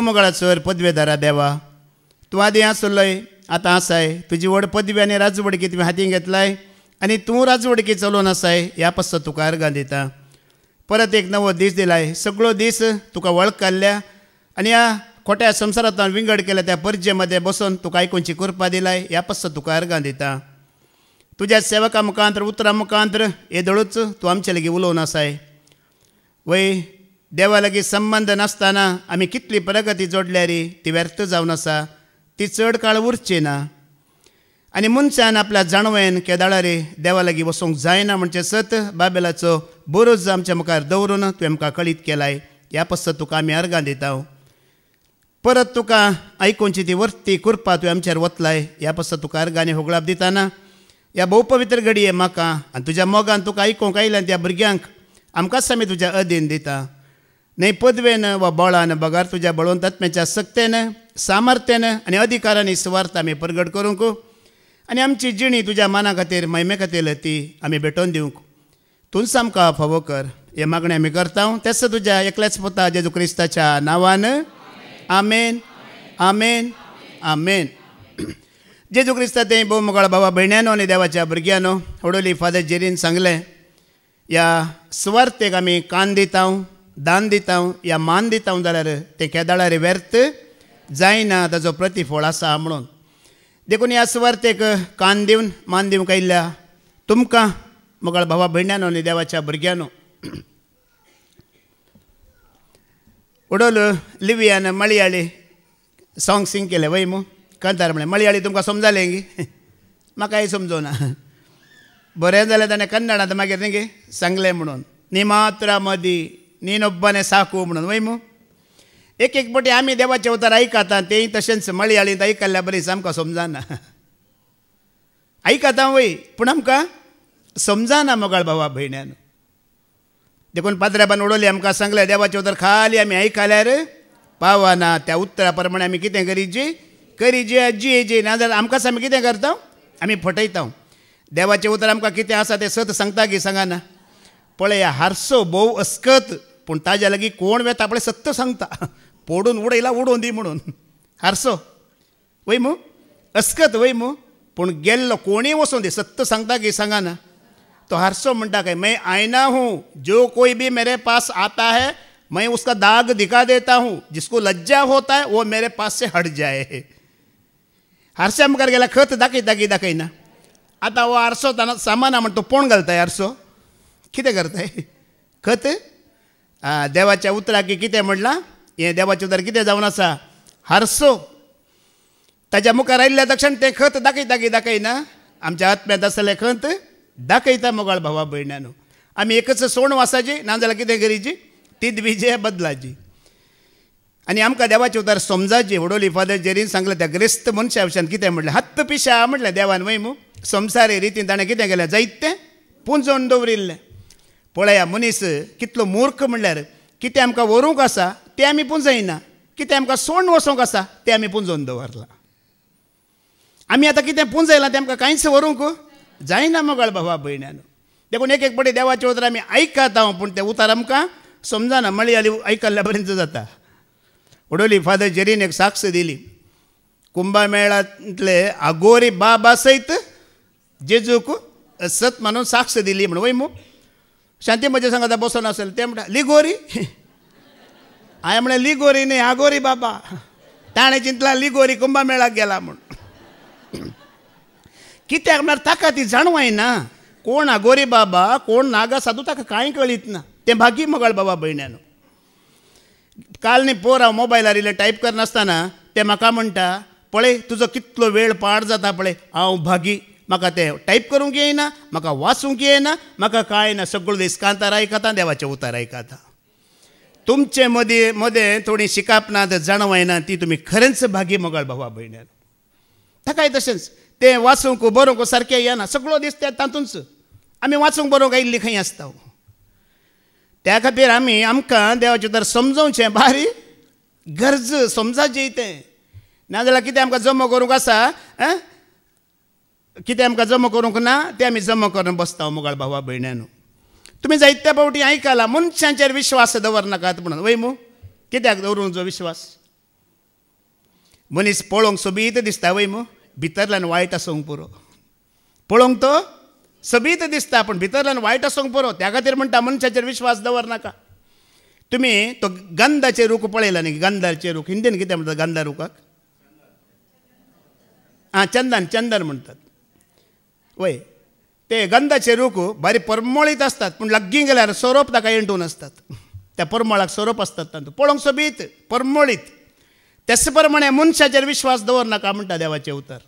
मोगाळाचोर पदवेदारा देवा तूं आदीं आसलोय आतां आसाय तुजी व्हड पदवी आनी राजवडकी तुवें हातीन घेतलाय आनी तूं राजवडकी चलोवन आसाय ह्या पासत तुका अर्गां दिता परत एक नवो दीस दिलाय सगळो दीस तुका वळखल्या आनी ह्या खोट्या संवसारांत विंगड केल्या त्या परजे मदें बसून तुका आयकुची कृपा दिलाय ह्या पासत तुका अर्गां दिता तुज्या सेवका मुखांतर उतरां मुखांतर येदळूच तूं आमचे लागीं उलोवन आसाय वय देवा लागीं संबंद नासतना आमी कितली प्रगती जोडल्या रे ती व्यर्थ जावन आसा ती चड काळ उरची ना आनी मनशान आपल्या जाणवेन केदाळा रे देवा लागीं वचूंक जायना म्हणचे सत बाबेलाचो बरोज आमच्या मुखार दवरून तुवें आमकां कळीत केलाय ह्या पासत तुका आमी अर्गां दिता परत तुका आयकुची ती वर्ती कृपा तुवें आमचेर वतलाय ह्या पासत तुका अर्गांनी होगळाप दिताना ह्या भोव पवित्र घडये म्हाका आनी तुज्या मोगान तुका आयकूंक आयल्या त्या भुरग्यांक आमकांच आमी तुज्या अधीन दिता न्हय पदवेन वा बळान बगार तुज्या बळोवन आत्म्याच्या सक्तेन सामर्थ्यान आनी अधिकारांनी सुवार्थ आमी प्रगट करूंक आनी आमची जिणी तुज्या माना खातीर महिमे खातीर ती आमी भेटोवन दिवंक तूंच आमकां फावो कर हे मागणें आमी करता तेच तुज्या एकल्याच पुता जेजू क्रिस्ताच्या नांवान आमेन आमेन आमेन जेजू क्रिस्ता ते भोव मोगाळ भावा भयण्यानो आनी देवाच्या भुरग्यानो हडोली फादर जेरीन सांगलें ह्या सुवार्थेक आमी कान दिता दान दिता या मान दिता जाल्यार तें केदाळा रे व्यर्थ जायना ताजो प्रतिफळ आसा म्हणून देखून ह्या सुवार्थेक कान दिवन मान दिवंक आयिल्ल्या तुमकां मोगाळ भावा भयण्यानो आनी देवाच्या भुरग्यानो उडोल लिवियान मळयाळी सॉंग सिंग केलें वय मू कंतार म्हळें मळयाळी तुमकां समजालें गी म्हाकाय समजोना बरें जालें ताणें कन्नडांत मागीर न्ही गे सांगलें म्हणून नी मात्रा मदीं नीनोब्बाने साकू म्हणून वय मू एक एक पटी आमी देवाचें उतर आयकता तेंय तशेंच मळयाळींत आयकल्ल्या बरीच आमकां समजना आयकता वय पूण आमकां समजना मोगाळ भावा भयण्यान देखून पाद्र्याबान उडोवली आमकां सांगलें देवाचें उतर खाली आमी आयकल्यार पावना त्या उतरा प्रमाणे आमी कितें करीजे जी नाजाल्यार आमकांच आमी कितें करता आमी फटयता देवाचें उतर आमकां कितें आसा तें सत सांगता की सांगाना पळय हारसो भोव अस्कत पूण ताज्या लागीं कोण वेता पळय सत्य सांगता पडून उडयला उडोवन दी म्हणून हारसो वय मू अस्कत वय मू पूण गेल्लो कोणीय वचून दी सत्य सांगता की सांगाना तो हारसो म्हणटा काय मैं आईना हूँ जो कोई भी मेरे पास आता है मैं उसका दाग दिखा देता हूँ जिसको लज्जा होता है वो मेरे पास से हट जाए हारस्या मुखार गेल्या खत दाखयता की दाखयना आतां हो हारसो सामाना म्हणटा तो कोण घालताय हारसो कितें करताय खत देवाच्या उतराक कितें म्हणलां हें देवाचें उतर कितें जावन आसा हारसो ताच्या मुखार आयिल्ल्या तक्षण तें खत दाखयता की दाखयना आमच्या आत्म्यांत आसलें खत दाखयता मोगाळ भावा भयण्यानो आमी एकच सोण वासाची नाजाल्यार कितें करीची तीद विजय बदलाची आनी आमकां देवाचें उतर समजाची वडोली फादर जेरीन सांगलें त्या ग्रेस्त मनशा विशयान कितें म्हणलें हत्त पिशा म्हणलें देवान वय मू संवसारी रितीन ताणें कितें केलें जायतें पुंजोवन दवरिल्लें पळया मनीस कितलो मूर्ख म्हणल्यार कितें आमकां व्हरूंक आसा तें आमी पुंजयना कितें आमकां सोण वचोंक आसा तें आमी पुंजोवन दवरलां आमी आतां कितें पुंजयलां तें आमकां कांयच व्हरूंक जायना मोगाळ भावा भयण्यानो देखून एक एक पटी देवाचें उतर आमी आयकता पूण तें उतर आमकां समजना मळयाळी आयकल्ल्या पर्यंत जाता वडोली फादर जेरीन एक साक्ष दिली कुंभमेळ्यांतले आगोरी बाबा सयत जेजूक सत म्हणून साक्ष दिली म्हणून वय मू शांती म्हजे सांगात बसून असेल ते म्हणटा लिगोरी हांवें म्हळें लिगोरी न्ही आगोरी बाबा ताणें चिंतलां लिगोरी कुंभमेळ्याक गेला म्हूण कित्याक म्हळ्यार ताका ती जाणवायना कोण आगोरी बाबा कोण नागा साधू ताका कांय कळीत ना तें भागी मोगाळ बाबा भयण्यानो काल न्ही पोर हांव मोबायलार इल्लें टायप करनासतना तें म्हाका म्हणटा पळय तुजो कितलो वेळ पाड जाता पळय हांव भागी म्हाका तें टायप करूंक येयना म्हाका वाचूंक येयना म्हाका कांय ना सगळो दीस कांतार आयकता देवाचें उतर आयकता तुमचे मदें थोडी शिकाप ना जाणवायना ती तुमी खरेंच भागी मोगाळ भावा भयण्यानो ताकाय तशेंच तें वाचूंक बरोवंक सारकें येना सगळो दीस तें तातूंच आमी वाचूंक बरोवंक आयिल्लीं खंय आसता त्या खातीर आमकां देवाचें उतर समजोवचें भारी गरज समजाचें तें नाजाल्यार कितें आमकां जमो करूंक आसा कितें आमकां जमो करूंक ना तें आमी जमो करून बसता मोगाळ भावा भयण्यानो तुमी जायत्या फावटी आयकलां मनशांचेर विश्वास दवरनाकात म्हणून वय मू कित्याक दवरूंक जो विश्वास मनीस पळोवंक सोबीत दिसता वय मू भितरल्यान वायट आसूंक पुरो पळोवंक तो सोबीत दिसता पूण भितरल्यान वायट आसूंक पुरो त्या खातीर म्हणटा मनशाचेर विश्वास दवरनाका तुमी तो गंधाचें रूख पळयला न्ही गंधाचें रूख हिंदीन कितें म्हणटात गंधा रुखाक चंदन म्हणटात वय ते गंधाचे रूख बारी परमळीत असतात पूण लग्गी गेल्यार सोरोप ताका एंटून असतात त्या परमळाक सोरोप असतात तातूंत पळोवंक सोबीत परमळीत तेच प्रमाणे मनशाचेर विश्वास दवरनाका म्हणटा देवाचें उतर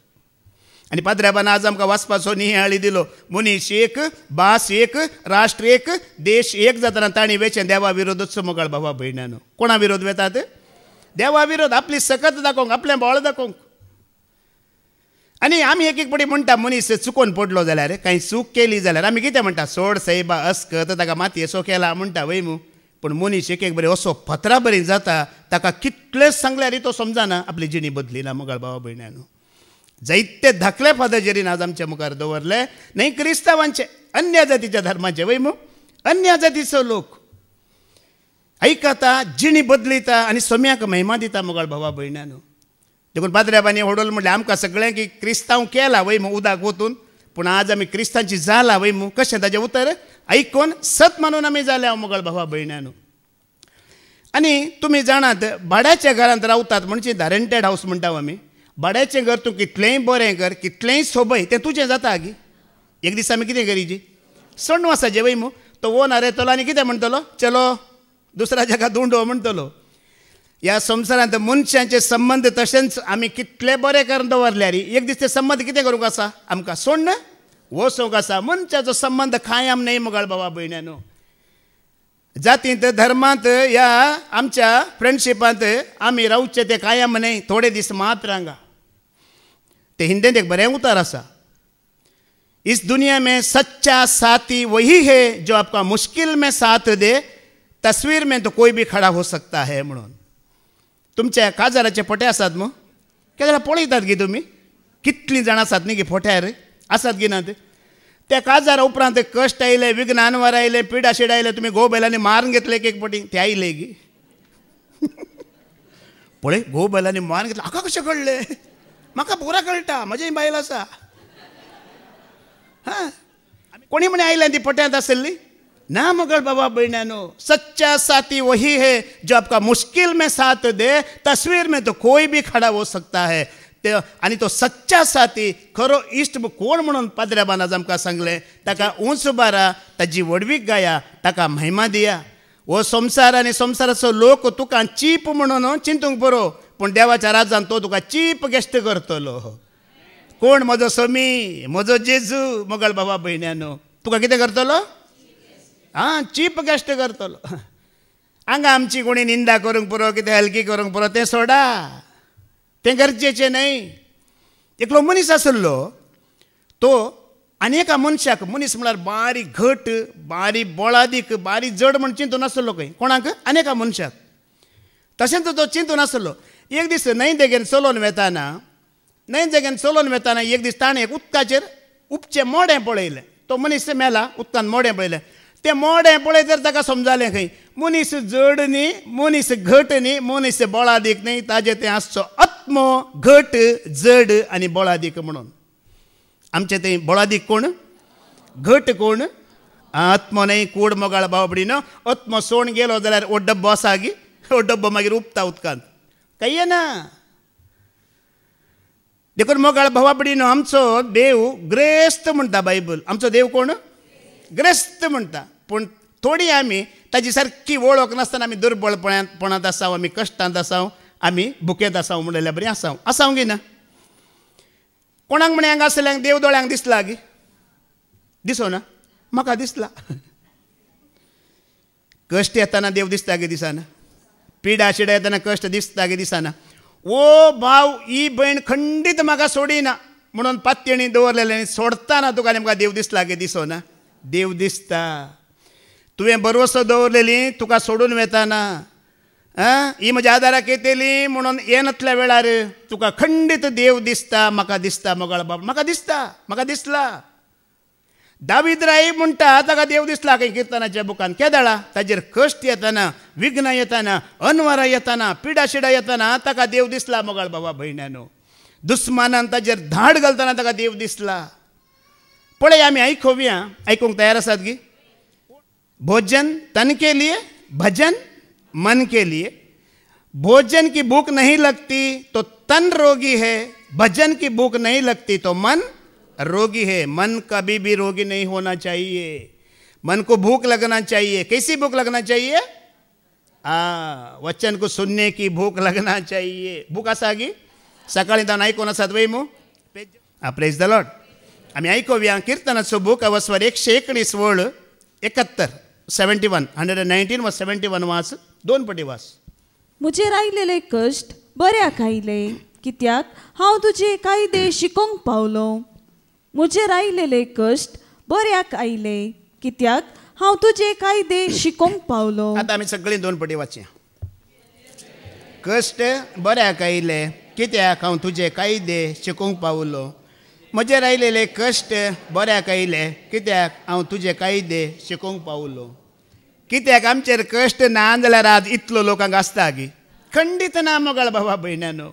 आनी पाद्र्याबान आज आमकां वाचपाचो नियाळी दिलो मनीस एक भास एक राष्ट्र एक देश एक जाताना तांणी वेचें देवा विरोध मोगाळ भावा भयणानो कोणा विरोध वेतात देवा विरोध आपली सकत दाखोवंक आपलें बळ दाखोवंक आनी आमी एक एक पाटी म्हणटा मनीस चुकोवन पडलो जाल्यार कांय चूक केली जाल्यार आमी कितें म्हणटा सोड सैबा अस्कत ताका मातयेचो केला म्हणटा वय मू पूण मनीस एक एक बरें असो पत्रा बरी जाता ताका कितलेंच सांगल्यार तो समजना आपली जिणी बदलिना मोगाळ भावा भयणानो जायते धाकले फादरजेरीन आज आमच्या मुखार दवरले न्हय क्रिस्तांवांचे अन्य जातीच्या धर्माचे वय मू अन्य जातीचो लोक आयकता जिणी बदलिता आनी सोम्याक महिमा दिता मोगाळ भावा भयणानो देखून पाद्र्याबांनी होडोल म्हणलें आमकां सगळ्यांक क्रिस्तांव केला वय मू उदाक वतून पूण आज आमी क्रिस्तांची जाला वय मू कशें ताचें उतर आयकून सत मानून आमी जाल्या मोगाळ भावा भयणानो आनी तुमी जाणात भाड्याच्या घरांत रावतात म्हणजे रेंटेड हावस म्हणटा आमी भाड्याचें घर तूं कितलेंय बरें कर कितलेंय सोबय तें तुजें जाता गी एक दीस आमी कितें करीची सणवासाचें वय मू तो ओनर येतलो आनी कितें म्हणटलो चलो दुसऱ्या जागा धुंडो म्हणटलो ह्या संवसारांत मनशांचे संबंद तशेंच आमी कितले बरें करून दवरल्यार एक दीस ते संबंद कितें करूंक आसा आमकां सोडून वचूंक आसा मनशाचो संबंद कायम न्हय मोगाळ भावा भयणानो जातींत धर्मांत ह्या आमच्या फ्रेंडशिपांत आमी रावचे ते कायम न्हय थोडे दीस मात रांगा ते हिंदीन एक बरें उतर आसा इस दुनिया में सच्चा साथी वही है जो आपका मुश्किल में साथ दे तस्वीर में तो कोई भी खड़ा हो सकता है म्हणून तुमच्या काजाराचे फोटे आसात मू केन्ना पळयतात गी तुमी कितलीं जाणां आसात न्ही गी फोट्यार आसात गी नात त्या काजारा उपरांत कश्ट आयले विघ्न आनवार आयले पिडा शिडा आयले तुमी घोव बैलांनी मारून घेतले एक पटी ते आयले गी पळय घोव बैलांनी मारून घेतले हाका कशें कळ्ळें म्हाका पुरा कळटा म्हजें बायल आसा हां कोणी म्हणे आयल्यां ती फोट्यांत आसली ना मोगाळ भावा बहनानो सच्चा साथी वही है जो आपका मुश्किल में साथ दे तस्वीर में तो कोई भी खड़ा हो सकता है ते आणि तो सच्चा साथी खरो इश्ट कोण म्हणून पाद्र्याबान आज आमकां सांगलें ताका उंच बारा ताजी वडवीक गाया ताका महिमा दिया हो संवसार आनी संवसाराचो लोक तुका चीप म्हणून चिंतूंक बरो पूण देवाच्या राज्यान तो तुका चीप गेश्ट करतलो कोण म्हजो समी म्हजो जेजू मोगाळ भावा भयण्यानो तुका कितें करतलो हां चीप गेश्ट करतलो हांगा आमची कोणी निंदा करूंक पुरो कितें हलकी करूंक पुरो तें सोडा तें गरजेचें न्हय एकलो मनीस आसलो तो आनी एका मनशाक मनीस म्हळ्यार बारीक घट बारीक बोळादीक बारीक जड म्हण चिंतून आसलो खंय कोणाक आनी एका मनशाक तशेंच तो चिंतून आसलो एक दीस न्हंय देगेन चलोवन वेताना एक दीस ताणें एक उदकाचेर उपचें मोडें पळयलें तो मनीस मेला उदकान मोडें पळयलें तें मोडें पळयत ताका समजालें खंय मनीस जड न्ही मनीस घट न्ही मनीस बोळादीक न्ही ताजें तें आसचो आत्मो घट जड आनी बोळादीक म्हणून आमचें तें बोळादीक कोण घट कोण आत्मो न्हय कूड मोगाळ बावबडीनो आत्मो सोण गेलो जाल्यार हो डब्बो आसा गी हो डब्बो मागीर उपता उदकांत काय ना देखून मोगाळ भावाबडीनो आमचो देव ग्रेस्त म्हणटा बायबल आमचो देव कोण ग्रेस्त म्हणटा पूण थोडी आमी ताजी सारकी वळख नासतना आमी दुर्बळपणांत आसाव आमी कश्टांत आसाव आमी भुकेंत आसाव म्हणल्यार बरी आसाव गी ना कोणाक म्हणे हांगा आसल्यांक देव दोळ्यांक दिसला गी दिसो ना म्हाका दिसला कश्ट येताना देव दिसता गे दिसना पिडा शिडा येताना कश्ट दिसता गे दिसना ओ भाव ही भयण खंडीत म्हाका सोडिना म्हणून पातयेणी दवरलेलें सोडटाना तुका नेमका देव दिसला गे दिसो ना देव दिसता तुवें भरवसो दवरलेली तुका सोडून वेताना ही म्हज्या आदाराक येतली म्हणून येनातल्या वेळार तुका खंडीत देव दिसता म्हाका दिसता मोगाळ बाब म्हाका दिसता म्हाका दिसला दावीद राई म्हणटा ताका देव दिसला खंय किर्तनाच्या बुकान केदाळा ताजेर कश्ट येताना विघ्न येताना अनवरां येताना पिडा शिडा येताना ताका देव दिसला मोगाळ बाबा भयण्यानो. दुस्मानान ताजेर धाड घालतना ताका देव दिसला. पळय आमी आयकोवया. आयकूंक तयार आसात गी? भोजन तन के लिए, भजन मन के लिए. भोजन की भूख नहीं लगती तो तन रोगी है, भजन की भूख नहीं लगती तो मन रोगी है. मन कभी भी रोगी नहीं होना चाहिए. मन को भूख लगना चाहिए. कैसी भूख लगना चाहिए? वचन को सुनने की भूख लगना चाहिए. भूख आसा गी? सकाळी जावन आयकून आसात वय मू? Praise the Lord. आमी आयकोवया किर्तनाचो बूक अवस्वर 119 वळ 71 71 119 व 71 वाच. 2 पटी वाच. मुजेर आयिल्ले कश्ट बऱ्याक आयले, कित्याक हांव तुजे कायदे शिकोवंक पावलो. मुजेर आयिल्ले कश्ट बऱ्याक आयले, कित्याक हांव तुजे कायदे शिकोवंक पावलो. आतां आमी सगळीं 2 पटी वाचया. कश्ट बऱ्याक आयले, कित्याक हांव तुजे कायदे शिकोवंक पावलो. म्हजेर आयिल्ले कश्ट बऱ्याक आयले, कित्याक हांव तुजे कायदे शिकोवंक पावलो. कित्याक आमचेर कश्ट ना जाल्यार आज इतलो लोकांक आसता गी? खंडीत ना मोगाळ बाबा भयण्यानो.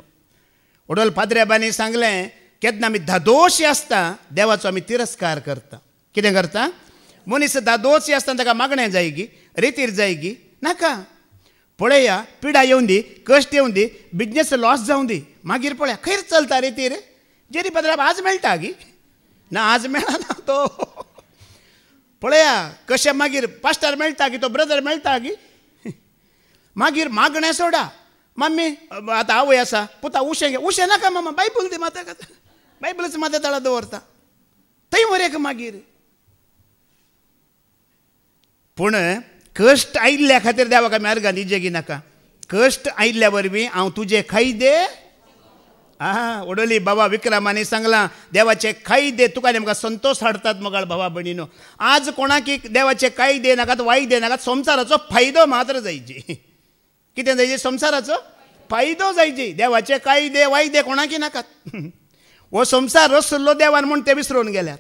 वडोल पाद्र्याबांनी सांगलें केन्ना आमी धादोशी आसता देवाचो आमी तिरस्कार करता. कितें करता? मनीस धादोशी आसतना ताका मागणें जाय गी, रितीर जाय गी? नाका. पळया पिडा येवन दी, कश्ट येवन दी, बिजनेस लॉस जावं दी, मागीर पळया खंय चलता रितीर? जेरी पाद्र्याब आज मेळटा गी ना, आज मेळना तो. पळया कशें मागीर पास्टर मेळटा गी, तो ब्रदर मेळटा गी. मागीर मागणें सोडा. मम्मी आतां आवय आसा, पुता उशें घे. उशें नाका मामा, बायबल दी माता. बायबलच माता तळा दवरता थंय वरेक मागीर. पूण कश्ट आयिल्ल्या खातीर देवाक आमी अर्गां दिजे गी नाका. कश्ट आयिल्ल्या वरवीं हांव तुजे कायदे वडोली बाबा विक्रमानी सांगलां देवाचे कायदे तुका नेमका संतोष हाडटात मोगाळ भावा भयणीनो. आज कोणाक देवाचे कायदे नाकात, वायदे नाकात, संवसाराचो फायदो मात्र जायचे. कितें जायचे? संवसाराचो फायदो जायचे. देवाचे कायदे वायदे कोणाकी नाकात. हो संवसार रचलो देवान म्हूण ते विसरून गेल्यात.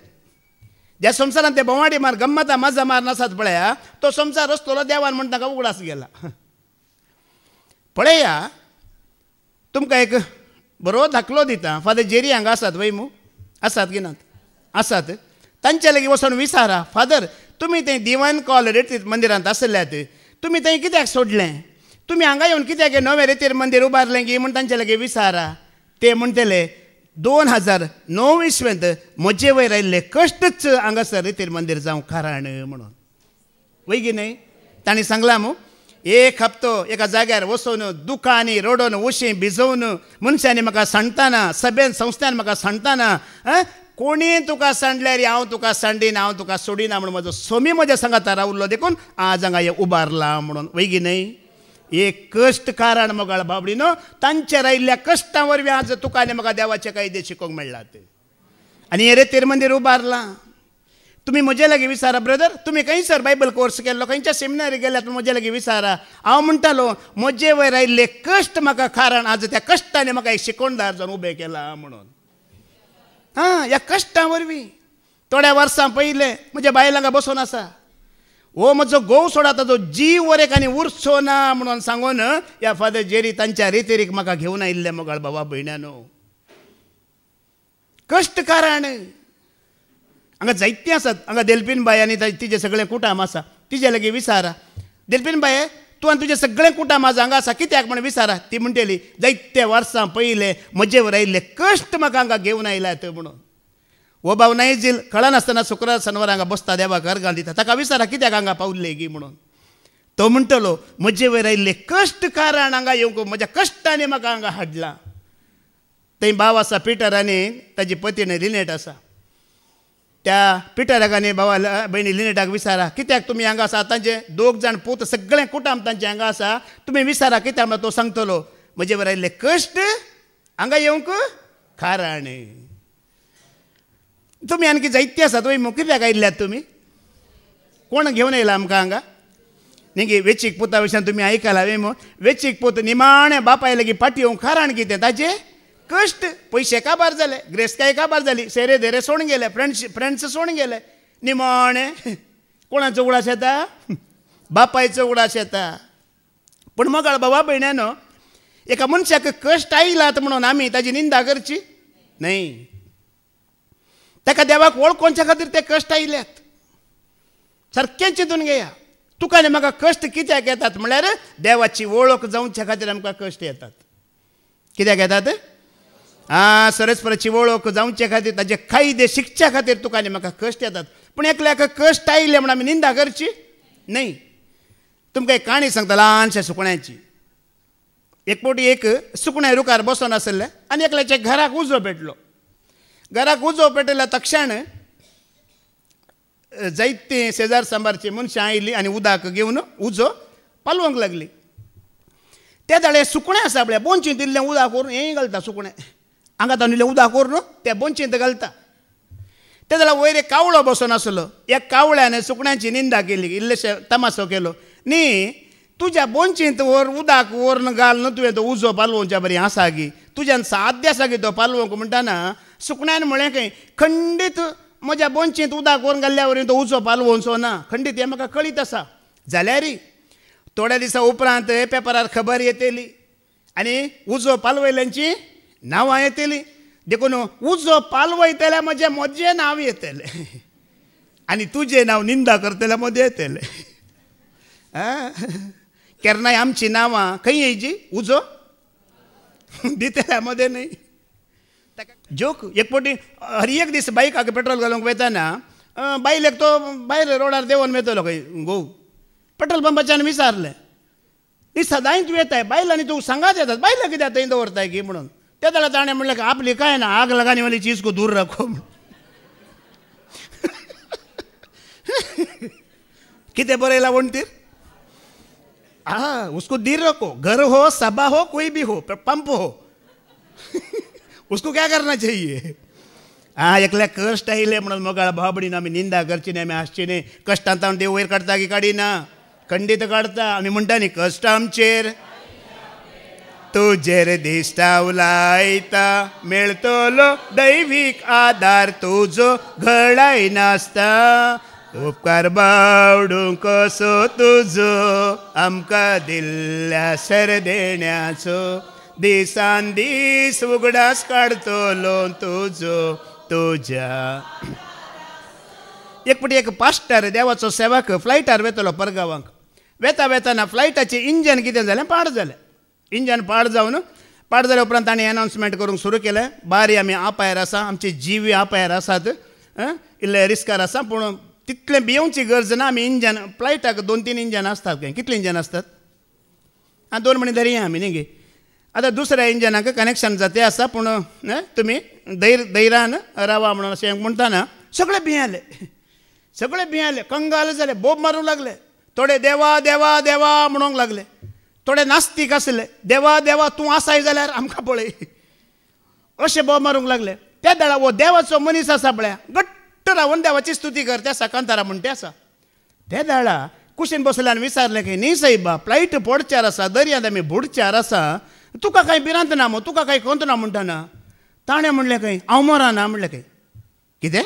ज्या संवसारान ते बोवाडी मार गम्मता मजा मार नासात पळया, तो संवसार रचलो देवान म्हूण ताका उगडास गेला. पळया तुमकां एक बरो दाखलो दिता. फादर जेरी हांगा आसात वय मू? आसात की नात? आसात. तांचे लागीं वचून विचारा, फादर तुमी थंय दिवान कॉल रेतीर मंदिरांत आसल्यात, तुमी थंय कित्याक सोडलें? तुमी हांगा येवन कित्याक नवें रेतीर मंदीर उबारलें गी म्हूण तांचे लागीं विचारा. ते म्हणटले 2009 इसवेंत म्हजे वयर आयिल्ले कश्टच हांगासर रेतीर मंदीर जावं कारण म्हणून. वय गी न्हय? तांणी सांगलां मू. एक हप्तो एका जाग्यार वचून दुखांनी रडोवन उशीं भिजोवन मनशांनी म्हाका सांडटाना, सभेन संस्थान म्हाका सांडटाना, कोणी तुका सांडल्यार हांव तुका सांडीन, हांव तुका सोडिना म्हणून म्हजो सोमी म्हज्या सांगाता रावल्लो देखून आज हांगा हे उबारला म्हणून. वय गी न्हय? एक कश्ट कारण मोगाळ बाबडीनो. तांचेर आयिल्ल्या कश्टां वरवीं आज तुका आनी म्हाका देवाचे कायदे शिकोवंक मेळ्ळात. आनी हे रेतीर मंदीर उबारलां. तुम्ही म्हजे लागीं विचारा ब्रदर, तुम्ही खंयसर बायबल कोर्स केल्लो, खंयच्या सेमिनारी गेल्यात, म्हजे लागीं विचारा. हांव म्हणटालो म्हजे वयर आयिल्ले कश्ट म्हाका कारण आज त्या कश्टांनी म्हाका एक शिकोणदार जावन उबें केला म्हणून. ह्या कश्टां वरवीं थोड्या वर्सां पयले म्हज्या बायलांक बसून आसा, हो म्हजो घोव सोडा ताजो जीव वरेक आनी उरचो ना म्हणून सांगून ह्या फादर जेरी तांच्या रितीरीक म्हाका घेवन आयिल्ले मोगाळ बाबा भयण्यानो. कश्ट कारण हांगा जायतीं आसात. हांगा देलपीन बाय आनी तिजें सगळें कुटाम आसा. तिजे लागीं विचारा, देलपीन बाये तूं आनी तुजें सगळें कुटाम आज हांगा आसा कित्याक म्हण विचारा. ती म्हणटली जायत्या वर्सां पयले म्हजे वर आयिल्ले कश्ट म्हाका हांगा घेवन आयल्यात म्हणून. हो भाव नायजील कळनासतना शुक्रार शेनवार हांगा बसता देवाक अर्गां दिता. ताका विचारा कित्याक हांगा पावल्ले गी म्हणून. तो म्हणटलो म्हजे वयर आयिल्ले कश्ट कारण हांगा येवंक, म्हज्या कश्टांनी म्हाका हांगा हाडलां. थंय भाव आसा पिटर आनी ताजी पत्नी लिनेट आसा. त्या पिटराक आनी भावा भयणी लिनेटाक विचारा कित्याक तुमी हांगा आसा. तांचे 2 जाण पूत सगळें कुटाम तांचे हांगा आसा. तुमी विचारा कित्याक म्हळ्यार तो सांगतलो म्हजे वर आयिल्ले कश्ट हांगा येवंक कारण. तुमी आनकी जायती आसात वय मू, कित्याक आयिल्ल्यात तुमी? कोण घेवन येयला आमकां हांगा? न्ही वेचीक पुता विशयान तुमी आयकलां वे मू. वेचीक पूत निमाणे बापाय लागीं फाटी येवंक कारण कितें? ताजे कश्ट. पयशे काबार जाले, ग्रेस्काय काबार जाली, सेरे धेरे सोडून गेले, फ्रेंड्स सोडून गेले. निमाणे कोणाचो उगडास येता बापायचो उगडास येता पूण मोगाळ बाबा भयण्यानो एका मनशाक कश्ट आयलात म्हणून आमी ताजी निंदा करची न्हय ताका देवाक वळखोवच्या खातीर ते कश्ट आयल्यात सारकें चिंतून घेया तुका आनी म्हाका कश्ट कित्याक येतात म्हळ्यार देवाची वळख जावच्या खातीर आमकां कश्ट येतात कित्याक येतात सरस्वराची वळख जावचे खातीर ताजे कायदे शिकच्या खातीर तुका आनी म्हाका कश्ट येतात पूण एकल्याक कश्ट आयले म्हण आमी निंदा करची न्हय तुमकां एक काणी सांगता ल्हानशा सुकण्याची एक फावटी एक सुकणें रुखार बसून आसलें आनी एकल्याच्या घराक उजो पेटलो घराक उजो पेटयल्या तक्षण जायतीं शेजार सांबारची मनशां आयलीं आनी उदक घेवन उजो पालवंक लागली त्या दाळे सुकणें आसा आपल्या बोंचींत इल्लें उदक व्हरून हें घालता सुकणें आंगात इल्लें उदक व्हरून त्या बोंचींत घालता त्या जाल्यार वयर एक कावळो बसून आसलो एक कावळ्यान सुकण्याची निंदा केली इल्लेशे तमासो केलो न्ही तुज्या बोंचींत व्हर उदक व्हरून घाल न्हू तुवें तो उजो पालवोवच्या बरी आसा गी तुज्यान साध्य आसा गी तो पालवोवंक म्हणटाना सुकण्यान म्हळें खंय खंडीत म्हज्या बोंचींत उदक व्हरून घाल्ल्या वरी तो उजो पालवोवचो ना खंडीत हें म्हाका कळीत आसा जाल्यार थोड्या दिसा उपरांत पेपरार खबर येतली आनी उजो पालवयल्यांची नांवां येतलीं देखून उजो पालवयतल्या म्हजें म्हजें नांव येतलें आनी तुजें नांव निंदा करतल्या मदें येतलें केन्नाय आमची नांवां खंय येयची उजो दितल्या मदें न्हय जोक एक फावटी हर एक दीस बायकाक पेट्रोल घालूंक वयताना बायलेक तो भायर रोडार देंवन मेळटलो खंय घोव पेट्रोल पंपाच्यान विचारलें ती सदांच तूं येताय बायलांनी तूं सांगात येतात बायलां कित्याक थंय दवरताय की म्हणून त्या जाल्यार ताणें म्हणलें की आपली कांय ना आग लगाने वाली चीज को दूर रखो कितें बरयलां वणटीर उसको दूर रखो घर हो सभा हो कोई भी हो पंप हो उसको क्या करना चाहिए एकल्या कश्ट आयले म्हणून मोगाळ भाबडीन आमी निंदा करची न्ही आमी आसची न्ही कश्टांत हांव देव वयर काडटा की काडिना खंडीत काडटा आमी म्हणटा न्ही कश्ट आमचेर तुजेर दिश्टाव लायता मेळटलो दैवीक आदार तुजो घडाय नासता उपकार बावडूं कसो तुजो आमकां दिल्ल्या सर देण्याचो दिसान दीस उगडास काडतलो तुजो तुज्या एक फावटी एक पास्टर देवाचो सेवक फ्लायटार वेतलो परगांवाक वेताना फ्लायटाचें इंजन कितें जालें पाड जालें इंजन पाड जाल्या उपरांत ताणें एनाउन्समेंट करूंक सुरू केलें बारी आमी आपायर आसा आमचे जीव आपायर आसात इल्ले रिस्कार आसा पूण तितलें भियोवची गरज ना आमी इंजन फ्लायटाक 2-3 इंजन आसतात खंय कितले इंजन आसतात 2 म्हणी धरया आमी न्ही गे आतां दुसऱ्या इंजनाक कनेक्शन जाते आसा पूण तुमी धैर्यान रावा म्हणून अशें म्हणटाना सगळे भियेले कंगाल जाले बोब मारूंक लागले थोडे देवा देवा देवा म्हणूंक लागले थोडे नास्तीक आसले देवा देवा तूं आसाय जाल्यार आमकां पळय अशें बोब मारूंक लागले त्या दाळा हो देवाचो मनीस आसा पळय घट्ट रावन देवाची स्तुती करता आसा कांतारा म्हणटे आसा त्या दाळा कुशीन बसल्यान विचारलें की न्ही सायबा फ्लायट पडच्यार आसा दर्यांत आमी बुडच्यार आसा तुका कांय भिरांत ना मो तुका कांय खंत ना म्हणटाना ताणें म्हणलें खंय हांव मरा ना म्हणलें खंय कितें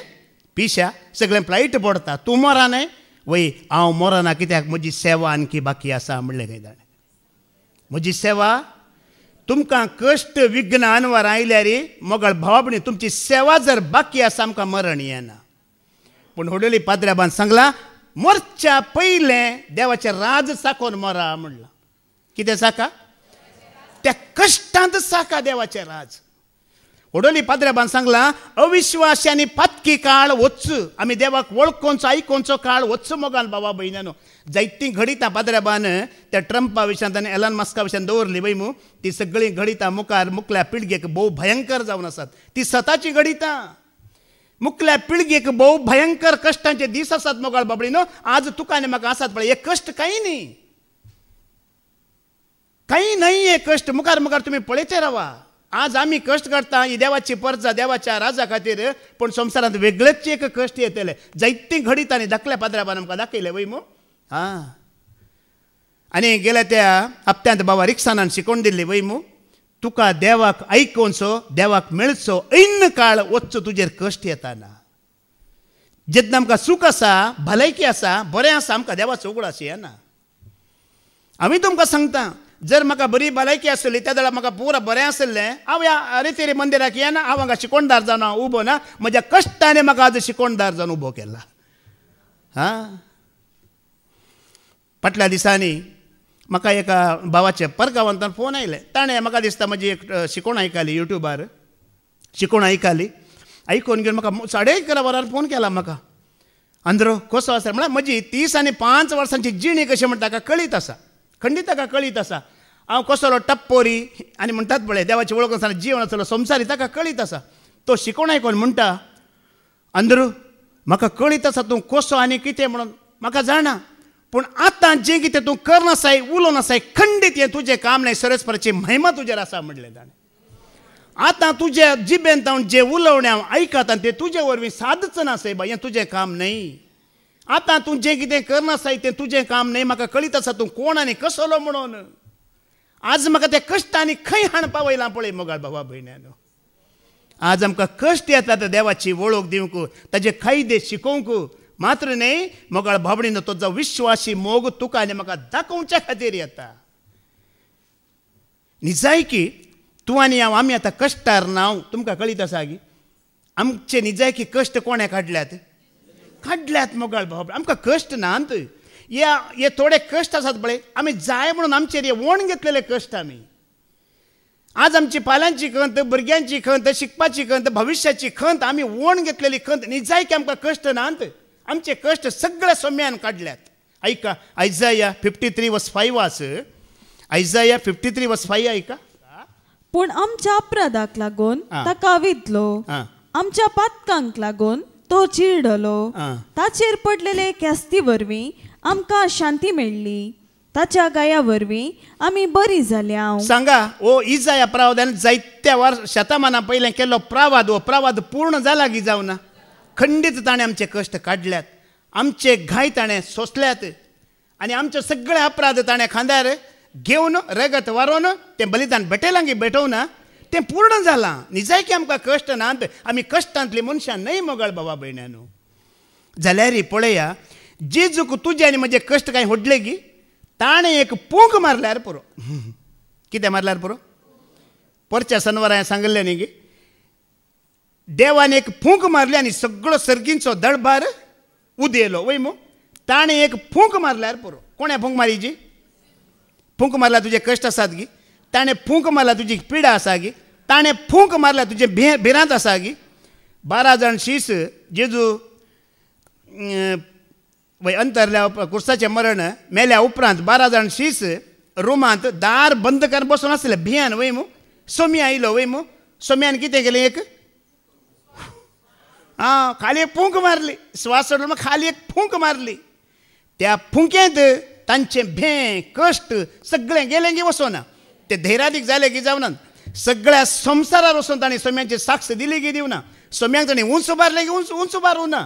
पिशा सगळें फ्लायट पडटा तूं मरा न्हय वय हांव मरना कित्याक म्हजी सेवा आणकी बाकी आसा म्हणलें खंय ताणें म्हजी सेवा तुमकां कश्ट विघ्न अनवर आयल्यार मोगाळ भावभणी तुमची सेवा जर बाकी आसा आमकां मरण येना पूण होडोली पाद्र्याबान सांगलां मरच्या पयलें देवाचें राज साकोन मरा म्हणलां कितें साका त्या कश्टांत साका देवाचें राज होडोली पाद्र्याबान सांगलां अविश्वासांनी पातकी काळ वच आमी देवाक वळखोवचो आयकोवचो काळ वच मोगाल बाबा भयण्यानो जायतीं घडितां पाद्र्याबान त्या ट्रंपा विशयान आनी एलन मस्का विशयान दवरली वय मू ती सगळीं घडितां मुखार मुखल्या पिळगेक भोव भयंकर जावन आसात ती सताची घडितां मुखल्या पिळगेक भोव भयंकर कश्टांचे दीस आसात मोगाळ बाबडीनो आज तुका आनी म्हाका आसात पळय हे कश्ट कांय न्ही काही नाही हे कष्ट मुखार मुखार तुम्ही पळयते रावा आज आमी कष्ट करता ही देवाची परजा देवाच्या राजा खातीर पण संवसारांत वेगळेच एक कश्ट येतले जायतीं घडीत आनी धाकल्या पाद्र्याबान आमकां दाखयले वय मू आनी गेल्या त्या हप्त्यांत बाबा रिक्सानान शिकोवन दिल्ली वय मू तुका देवाक आयकोवचो देवाक मेळचो ऐन काळ वचचो तुजेर कश्ट येताना जेन्ना आमकां सूख आसा भलायकी आसा बरें आसा आमकां देवाचो उगडास येना. हांवें तुमकां सांगता जर म्हाका बरी भलायकी आसली त्या वेळार म्हाका पुरा बरें आसलें हांव ह्या रेतेरी मंदिराक येना. हांव हांगा शिकोणदार जावन हांव उबो ना. म्हज्या कश्टांनी म्हाका आज शिकोणदार जावन उबो केला. फाटल्या दिसांनी म्हाका एका भावाचे परगांवांतल्यान फोन आयले. ताणें म्हाका दिसता म्हजी एक शिकोण आयकली युट्यूबार शिकोण आयकली. आयकून घेवन म्हाका 11:30 वरार फोन केला म्हाका. अंद्रो कसो आसा म्हळ्यार म्हजी 30 आनी 5 वर्सांची जिणी कशी म्हणटा ताका कळीत आसा. खंडीत ताका कळीत आसा. हांव कसलो टप्पोरी आनी म्हणटात पळय देवाची वळख आसतना जीवन आसलो संवसारी ताका कळीत आसा. तो शिकोण आयकून म्हणटा अंद्रू म्हाका कळीत आसा तूं कसो आनी कितें म्हणून म्हाका जाणा. पूण आतां जें कितें तूं करनासाय उलोवन आसाय खंडीत हें तुजें काम न्हय. सरस्वराची महिमा तुजेर आसा म्हणलें ताणें. आतां तुज्या जिबेंत हांव जें उलोवणें हांव आयकता तें तुजे वरवीं सादच ना सायबा. हें तुजें काम न्हय. आतां तूं जें कितें करनासाय तें तुजें काम न्हय. म्हाका कळीत आसा तूं कोण आनी कसलो म्हणून. आज म्हाका त्या कश्टांनी खंय हाण पावयलां पळय मोगाळ भावा भयण्यानो. आज आमकां कश्ट येतात देवाची वळख दिवंक ताजे कायदे शिकोवंक मात्र न्हय मोगाळ भावणीनो तो जो विश्वासी मोग तुका आनी म्हाका दाखोवच्या खातीर येता. निजायकी तूं आनी हांव आमी आतां कश्टार नांव तुमकां कळीत आसा गी. आमचे निजायकी कश्ट कोणें काडल्यात काडल्यात मोगाळ भाव. आमकां कश्ट नात. हे थोडे कश्ट आसात पळय आमी जाय म्हणून आमचेर हे वण घेतलेले कश्ट आमी. आज आमची पाल्यांची खंत भुरग्यांची खंत शिकपाची खंत भविश्याची खंत आमी वण घेतलेली खंत निजायकी आमकां कश्ट नात. आमचे कश्ट सगळे सोम्यान काडल्यात. ऐका आयजाया 53:5 वाच. आयजाया 53:5 ऐका. पूण आमच्या अपराधाक लागून ताका विधलो आमच्या पातकांक लागून तो चिडलो. ताचेर पडलेले क्यास्ती वरवीं आमकां शांती मेळ्ळी. ताच्या गाया वरवीं आमी बरी जाल्या. सांगा ओ इजाया प्रावदान जायत्या शतमानां पयलें केल्लो प्रावाद हो प्रावाद पूर्ण जाला की जावना. खंडीत ताणें आमचे कश्ट काडल्यात. आमचे घाय ताणें सोंसल्यात आनी आमचे सगळे अपराध ताणें खांद्यार घेवन रगत वारोवन तें बलिदान भेटयलां भेटोवना तें पूर्ण जालां. निजायकी आमकां कश्ट नात. आमी कश्टांतली मनशां न्हय मोगाळ भावा भयण्यानो. जाल्यार पळया जेजूक तुजे आनी म्हजे कश्ट कांय होडले गी. ताणें एक पूंक मारल्यार पुरो. कितें मारल्यार पुरो. परच्या शनवारा हांवें सांगलें न्ही गी. देवान एक फूंक मारली आनी सगळो सर्गींचो दळबार उदेलो वय मो. ताणें एक फूंक मारल्यार पुरो. कोणें फूंक मारी जी. फूंक मारल्यार तुजे कश्ट आसात गी. ताणें फूंक मारल्यार तुजी पिडा आसा गी. ताणें फूंक मारल्यार तुजे भिरांत आसा गी. 12 जाण शीस जेजू वय अंतरल्या कुर्साचें मरण मेल्या उपरांत 12 जाण शीस रुमांत दार बंद करून बसून आसले भियान वय मो. सोम्या आयलो वय मो. सोम्यान कितें केलें एक खाली एक फूंक मारली. श्वास सोडलो मग खाली एक फूंक मारली. त्या फुंक्यांत तांचें भें कश्ट सगळें गेलें की वचोना. ते धैर्यादीक जालें की जावना. सगळ्या संवसारार वचून ताणें सोम्याची साक्ष दिली की दिवना. सोम्याक ताणें उंच उबारलें की उंच उबारूं ना.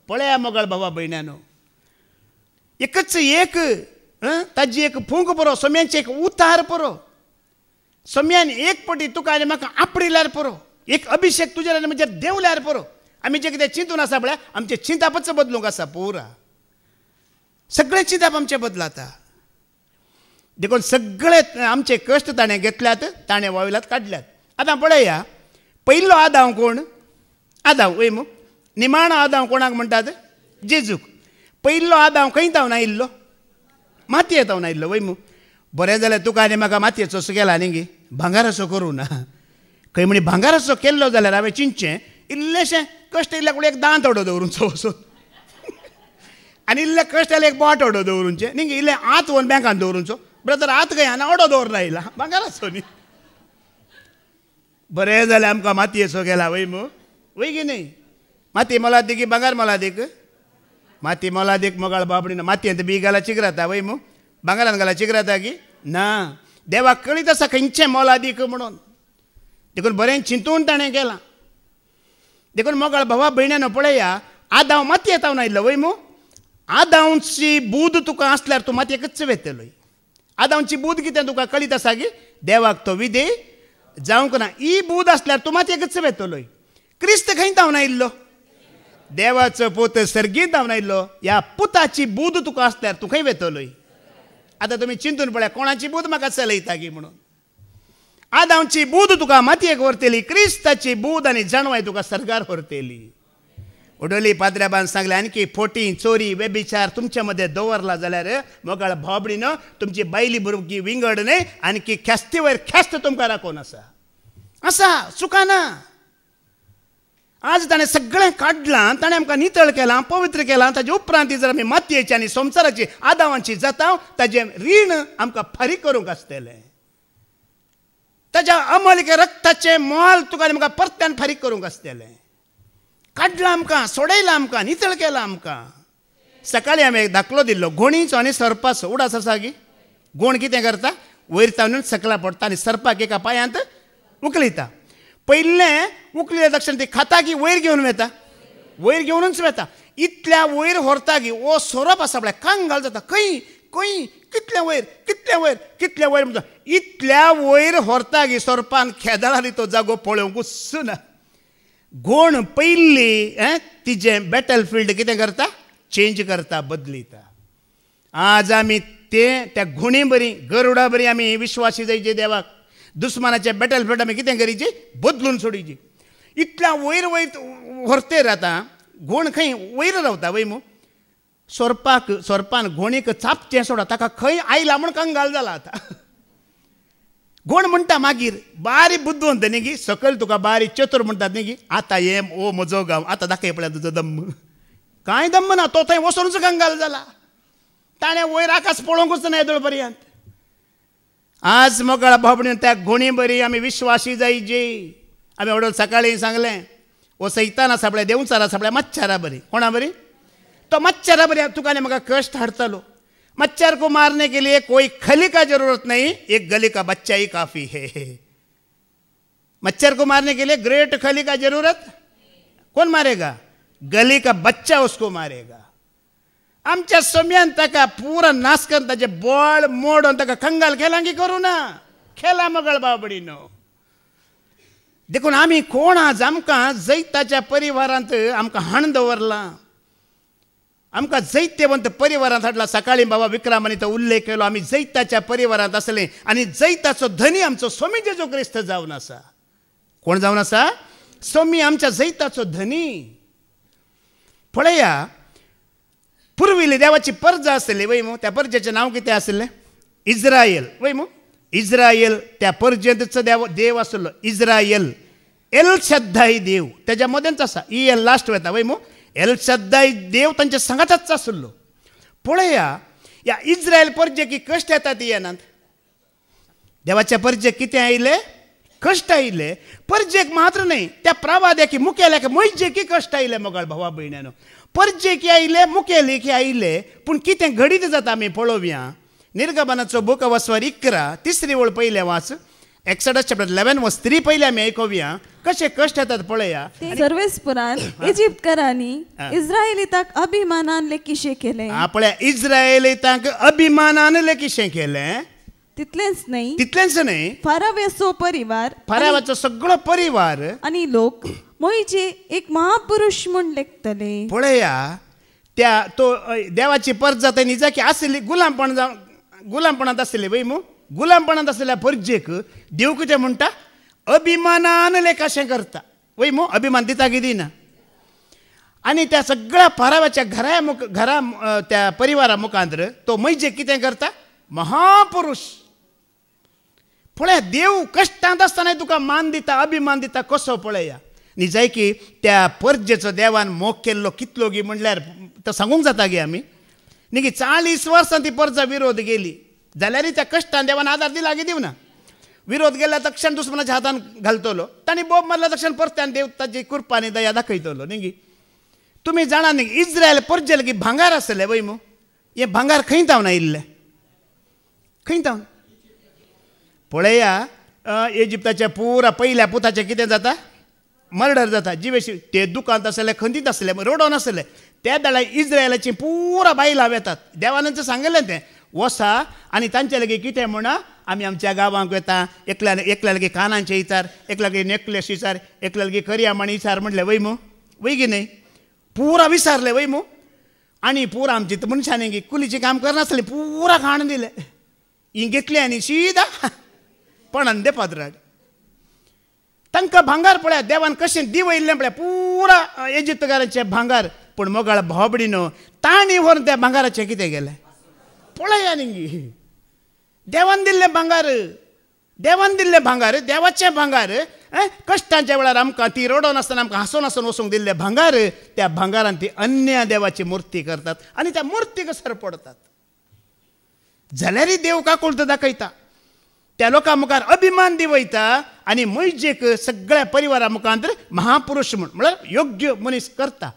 पळया मोगाळ भावा भयण्यानो. एकच एक ताजी एक फूंक पुरो. सोम्यांचे एक उतार पुरो. सोम्यान एक पटी तुका आनी म्हाका आपडिल्यार पुरो. एक अभिषेक तुजेर आनी म्हजेर देंवल्यार पुरो. आमी जें कितें चिंतून आसा पळय आमचे चिंतापच बदलूंक आसा पुरा. सगळे चिंताप आमचे बदलाता. देखून सगळे आमचे कश्ट ताणें घेतल्यात ताणें वयल्यात काडल्यात. आतां पळया पयलो आदाव कोण. आदाव वय मो. निमाणो आदाव कोणाक म्हणटात जेजूक. पयलो आदाव खंय तावन आयिल्लो मातयेंत तावन आयिल्लो वय मो. बरें जाल्यार तुका आनी म्हाका मातयेचो केला न्ही गे. भांगाराचो करूं ना. खंय म्हणी भांगाराचो केल्लो जाल्यार हांवें चिंतचें इल्लेशें कश्ट इल्ल्या कडेन एक दांत ओडो दवरूनचो वचून आनी इल्ले कश्ट जाल्यार एक बोट ओडो दवरूनचें न्ही. इल्लें हात व्हरून बँकान दवरूनचो. ब्रदर हात खंय हांगा ओडो दवरला आयला भांगाराचो न्ही. बरें जाल्यार आमकां मातयेचो गेला वय मो. वय की न्ही. माती मोला दी की भांगार मोला दीक. माती मोला दीक मोगाळ बाबडीन. मातयेंत बी घाला चिकराता वय मो. भांगारान घाला चिकराता की ना. देवाक कळीत आसा खंयचें मोला दीक म्हणून. देखून बरें चिंतून ताणें केलां. देखून मोगाळ भावा भयण्यानो पळया आदाव मातयेंत तावन आयिल्लो वय मो. आदावची बूद तुका आसल्यार तूं मातयेकच वेतलोय. आदावची बूद कितें तुका कळीत आसा गी. देवाक तो विधेय जावंक ना. ही बूद आसल्यार तूं मातयेकच वेतलोय. क्रिस्त खंय तावन आयिल्लो देवाचो पूत सर्गीत जावन आयिल्लो. ह्या पुताची बूद तुका आसल्यार तूं खंय वेतलोय. आतां तुमी चिंतून पळया कोणाची बूद म्हाका चलयता गी म्हणून. आदामची बूद तुका मातयेक व्हरतली, क्रिस्ताची बूद आनी जणवाय तुका सर्गार व्हरतली. उडोली पाद्र्याबान सांगलें आणखी फोटी चोरी वेबिचार तुमच्या मध्ये दवरला जाल्यार मोगाळ भावबडीनो तुमची बायली भुरगीं विंगड न्हय आणखी ख्यास्ती वयर ख्यास्त तुमकां राखून आसा चुकाना. आज ताणें सगळें काडलां, ताणें आमकां नितळ केलां, पवित्र केलां. ताजे उपरांत जर आमी मातयेची आनी संवसाराची आदामांची जाता ताजें रीण आमकां फारीक करूंक आसतलें. ताच्या अमोलिके रक्ताचें मोल तुका आनी म्हाका परत्यान फारीक करूंक आसतलें. काडलां आमकां, सोडयलां आमकां, नितळ केलां आमकां. सकाळीं हांवें एक दाखलो दिल्लो घोणीचो आनी सर्पाचो. उडास आसा गी. घोण कितें करता, वयर तावून सकला पडटा आनी सर्पाक एका पांयांत उखलिता. पयलें उखलिल्ल्या दक्षिण ती खाता की वयर घेवन वता, वयर घेवनूच वता. इतल्या वयर व्हरता की ओ सोरोप आसा पळय कांगाल जाता. खंय खंय कितल्या वयर कितल्या वयर कितल्या वयर म्हणटा. इतल्या वयर व्हरता की सोरपान खेदाळाली तो जागो पळोवंकूच ना. घोण पयली तिजें बॅटल फिल्ड कितें करता, चेंज करता, बदलिता. आज आमी त्या घोणी बरी गरुडा बरी आमी विश्वासी जायचे देवाक. दुस्मानाचे बॅटल फिल्ड आमी कितें करीची, बदलून सोडीची. इतल्या वयर वयर व्हरतेर आतां घोण खंय वयर रावता वय मू. सोरपान घोणीक चापचें सोडा, ताका खंय आयला म्हूण कंगाल जाला आतां. घोण म्हणटा मागीर बारी बुद्दवंत न्ही गी, सकयल तुका बारी चतुर म्हणटात न्ही गी. आतां हे ओ म्हजो गांव, आतां दाखय पळय तुजो दम्म. कांय दम्म ना, तो थंय वचूनच कंगाल जाला. ताणें वयर आकाश पळोवंकूच ना येदोळ पर्यंत. आज मोकळा भावबडीन त्या घोणी बरी आमी विश्वासी जायची. आमी हडोल सकाळीं सांगलें ओ सैतान आसा पळय, देंवचार आसा पळय, मच्छरा बरी. कोणा बरी, तो मच्छरा बरी तुका आनी म्हाका कश्ट हाडटलो. मच्छर को मारने के लिए कोई खली का जरूरत नहीं, एक गली का बच्चा ही काफी है. मच्छर को मारने के लिए ग्रेट खली का जरूरत कौन मारेगा, गली का बच्चा उसको मारेगा. आमच्या सोम्यान ताका पुरा नाश करून ताचे बळ मोडून ताका कंगाल केला की करू ना. खेला मगळ बाबडीनो. देखून आमी कोण आज आमकां जैताच्या परिवारांत आमकां हाण दवरला, आमकां जैत्यवंत परिवारांत हाडला. सकाळीं बाबा विक्रमानी तो उल्लेख केलो आमी जैताच्या परिवारांत आसले आनी जैताचो धनी आमचो स्वामी जेजू क्रिस्त जावन आसा. कोण जावन आसा, स्वामी आमच्या जैताचो धनी. पळया पुर्विली देवाची परजा आसली वय मू. त्या परजेचें नांव कितें आसलें, इज्रायल वय मू. इज्रायल त्या परजेंतचो देव आसलो इज्रायल. एल शद्दाई देव तेज्या मदेंच आसा. एल लास्ट वता वय मू. एल शद्दाई देव तांच्या संगाताच आसलो. पळया ह्या इज्रायल परजेक कश्ट येतात येनात. देवाच्या परजेक कितें आयले, कश्ट आयले. परजेक मात्र न्हय, त्या प्रवाद्याक मुखेल्याक मोयजेकी कश्ट आयले मोगाळ भावा भयण्यानो. परजेकी आयले, मुखेलीकी आयले. पूण कितें घडीत जाता आमी पळोवया. निर्गमनाचो बूक ऑफ वसवार 11 तिसरी ओळ पयले वाच. एक्सोडस चॅप्टर 11 वर्स 3 पयले आमी आयकोवया कशे कश्ट येतात पळया. सर्वेस्पुरान इजिप्तकारांनी इस्रायलिताक अभिमानान लेकिशे केले. आपल्या इस्रायलितांक अभिमानान लेकिशे केलें. तितलेंच न्हय, फाराव्याचो परिवार, फारावाचो सगळो परिवार आनी लोक मोयजे एक महापुरुष म्हूण लेखतले. पळया त्या तो देवाची परजा थंय निजा की आसली गुलामपणांत आसली वय मू. गुलामपणांत आसलेल्या परजेक देव कितें म्हणटा, अभिमानान लेखाशें करता वय मू. अभिमान दिता की दिना. आनी त्या सगळ्या फारावाच्या घरा त्या परिवारा मुखांतर तो मैजे कितें करता, महापुरुष. पळया देव कश्टांत आसतना तुका मान दिता, अभिमान दिता कसो पळया. न्ही जाय की त्या परजेचो देवान मोग केल्लो कितलो गी म्हणल्यार तो सांगूंक जाता गे आमी न्ही की 40 वर्सां ती परजा विरोध गेली जाल्यार त्या कश्टान देवान आदार दिला की दिवना. विरोध गेल्या तक्षण दुस्मनाच्या हातान घालतलो. तांणी बोब मारल्या तक्षण परत्यान देव ताची कृपा आनी दया दाखयतलो न्ही गी. तुमी जाणा न्ही इज्रायल परजेल की भांगार आसलें वय मू. हें भांगार खंय तावन आयिल्लें, खंय तावन. पळया इजिप्ताच्या पुरा पयल्या पुताचें कितें जाता, मर्डर जाता. जिवेशी ते दुकांत आसले, खंदीत आसले, रोडोन आसले. त्या दाळा इज्रायलाची पुरा बायलां येतात. देवानच सांगलें तें वसा आनी तांचे लगे कितें म्हणा, आमी आमच्या गांवांक येता. एकल्या लगे कानांचे इचार, एकल्या लगे नेकलेस इचार, एकल्या लगे करयामणी इचार म्हटलें वय मू. वय की न्हय. पुरा विसरले वय मू आणि पुरा आमची तर मनशांनी कुलीचे काम करनासले पुरा खाण दिले ही घेतले आणि सीधा पण दे पात्राड तांकां भांगार पळया देवान कशें दिव इल्लें पळया पुरा इजिप्तकारांचे भांगार पूण मोगाळ भावबडीनो ताणी व्हरून त्या भांगाराचें कितें गेलें पळया न्ही देवान दिल्लें भांगार देवान दिल्लें भांगार देवाचें भांगार कश्टांच्या वेळार आमकां ती रडोन आसतना आमकां हांसून हांसून वचूंक दिल्लें भांगार त्या भांगारान ती अन्य देवाची मुर्ती करतात आनी त्या मुर्तीक सर पडतात जाल्यारय देव काकुळट दाखयता त्या लोकां मुखार अभिमान दिवयता आनी मैजेक सगळ्या परिवारा मुखांतर महापुरुश म्हळ्यार योग्य मनीस करता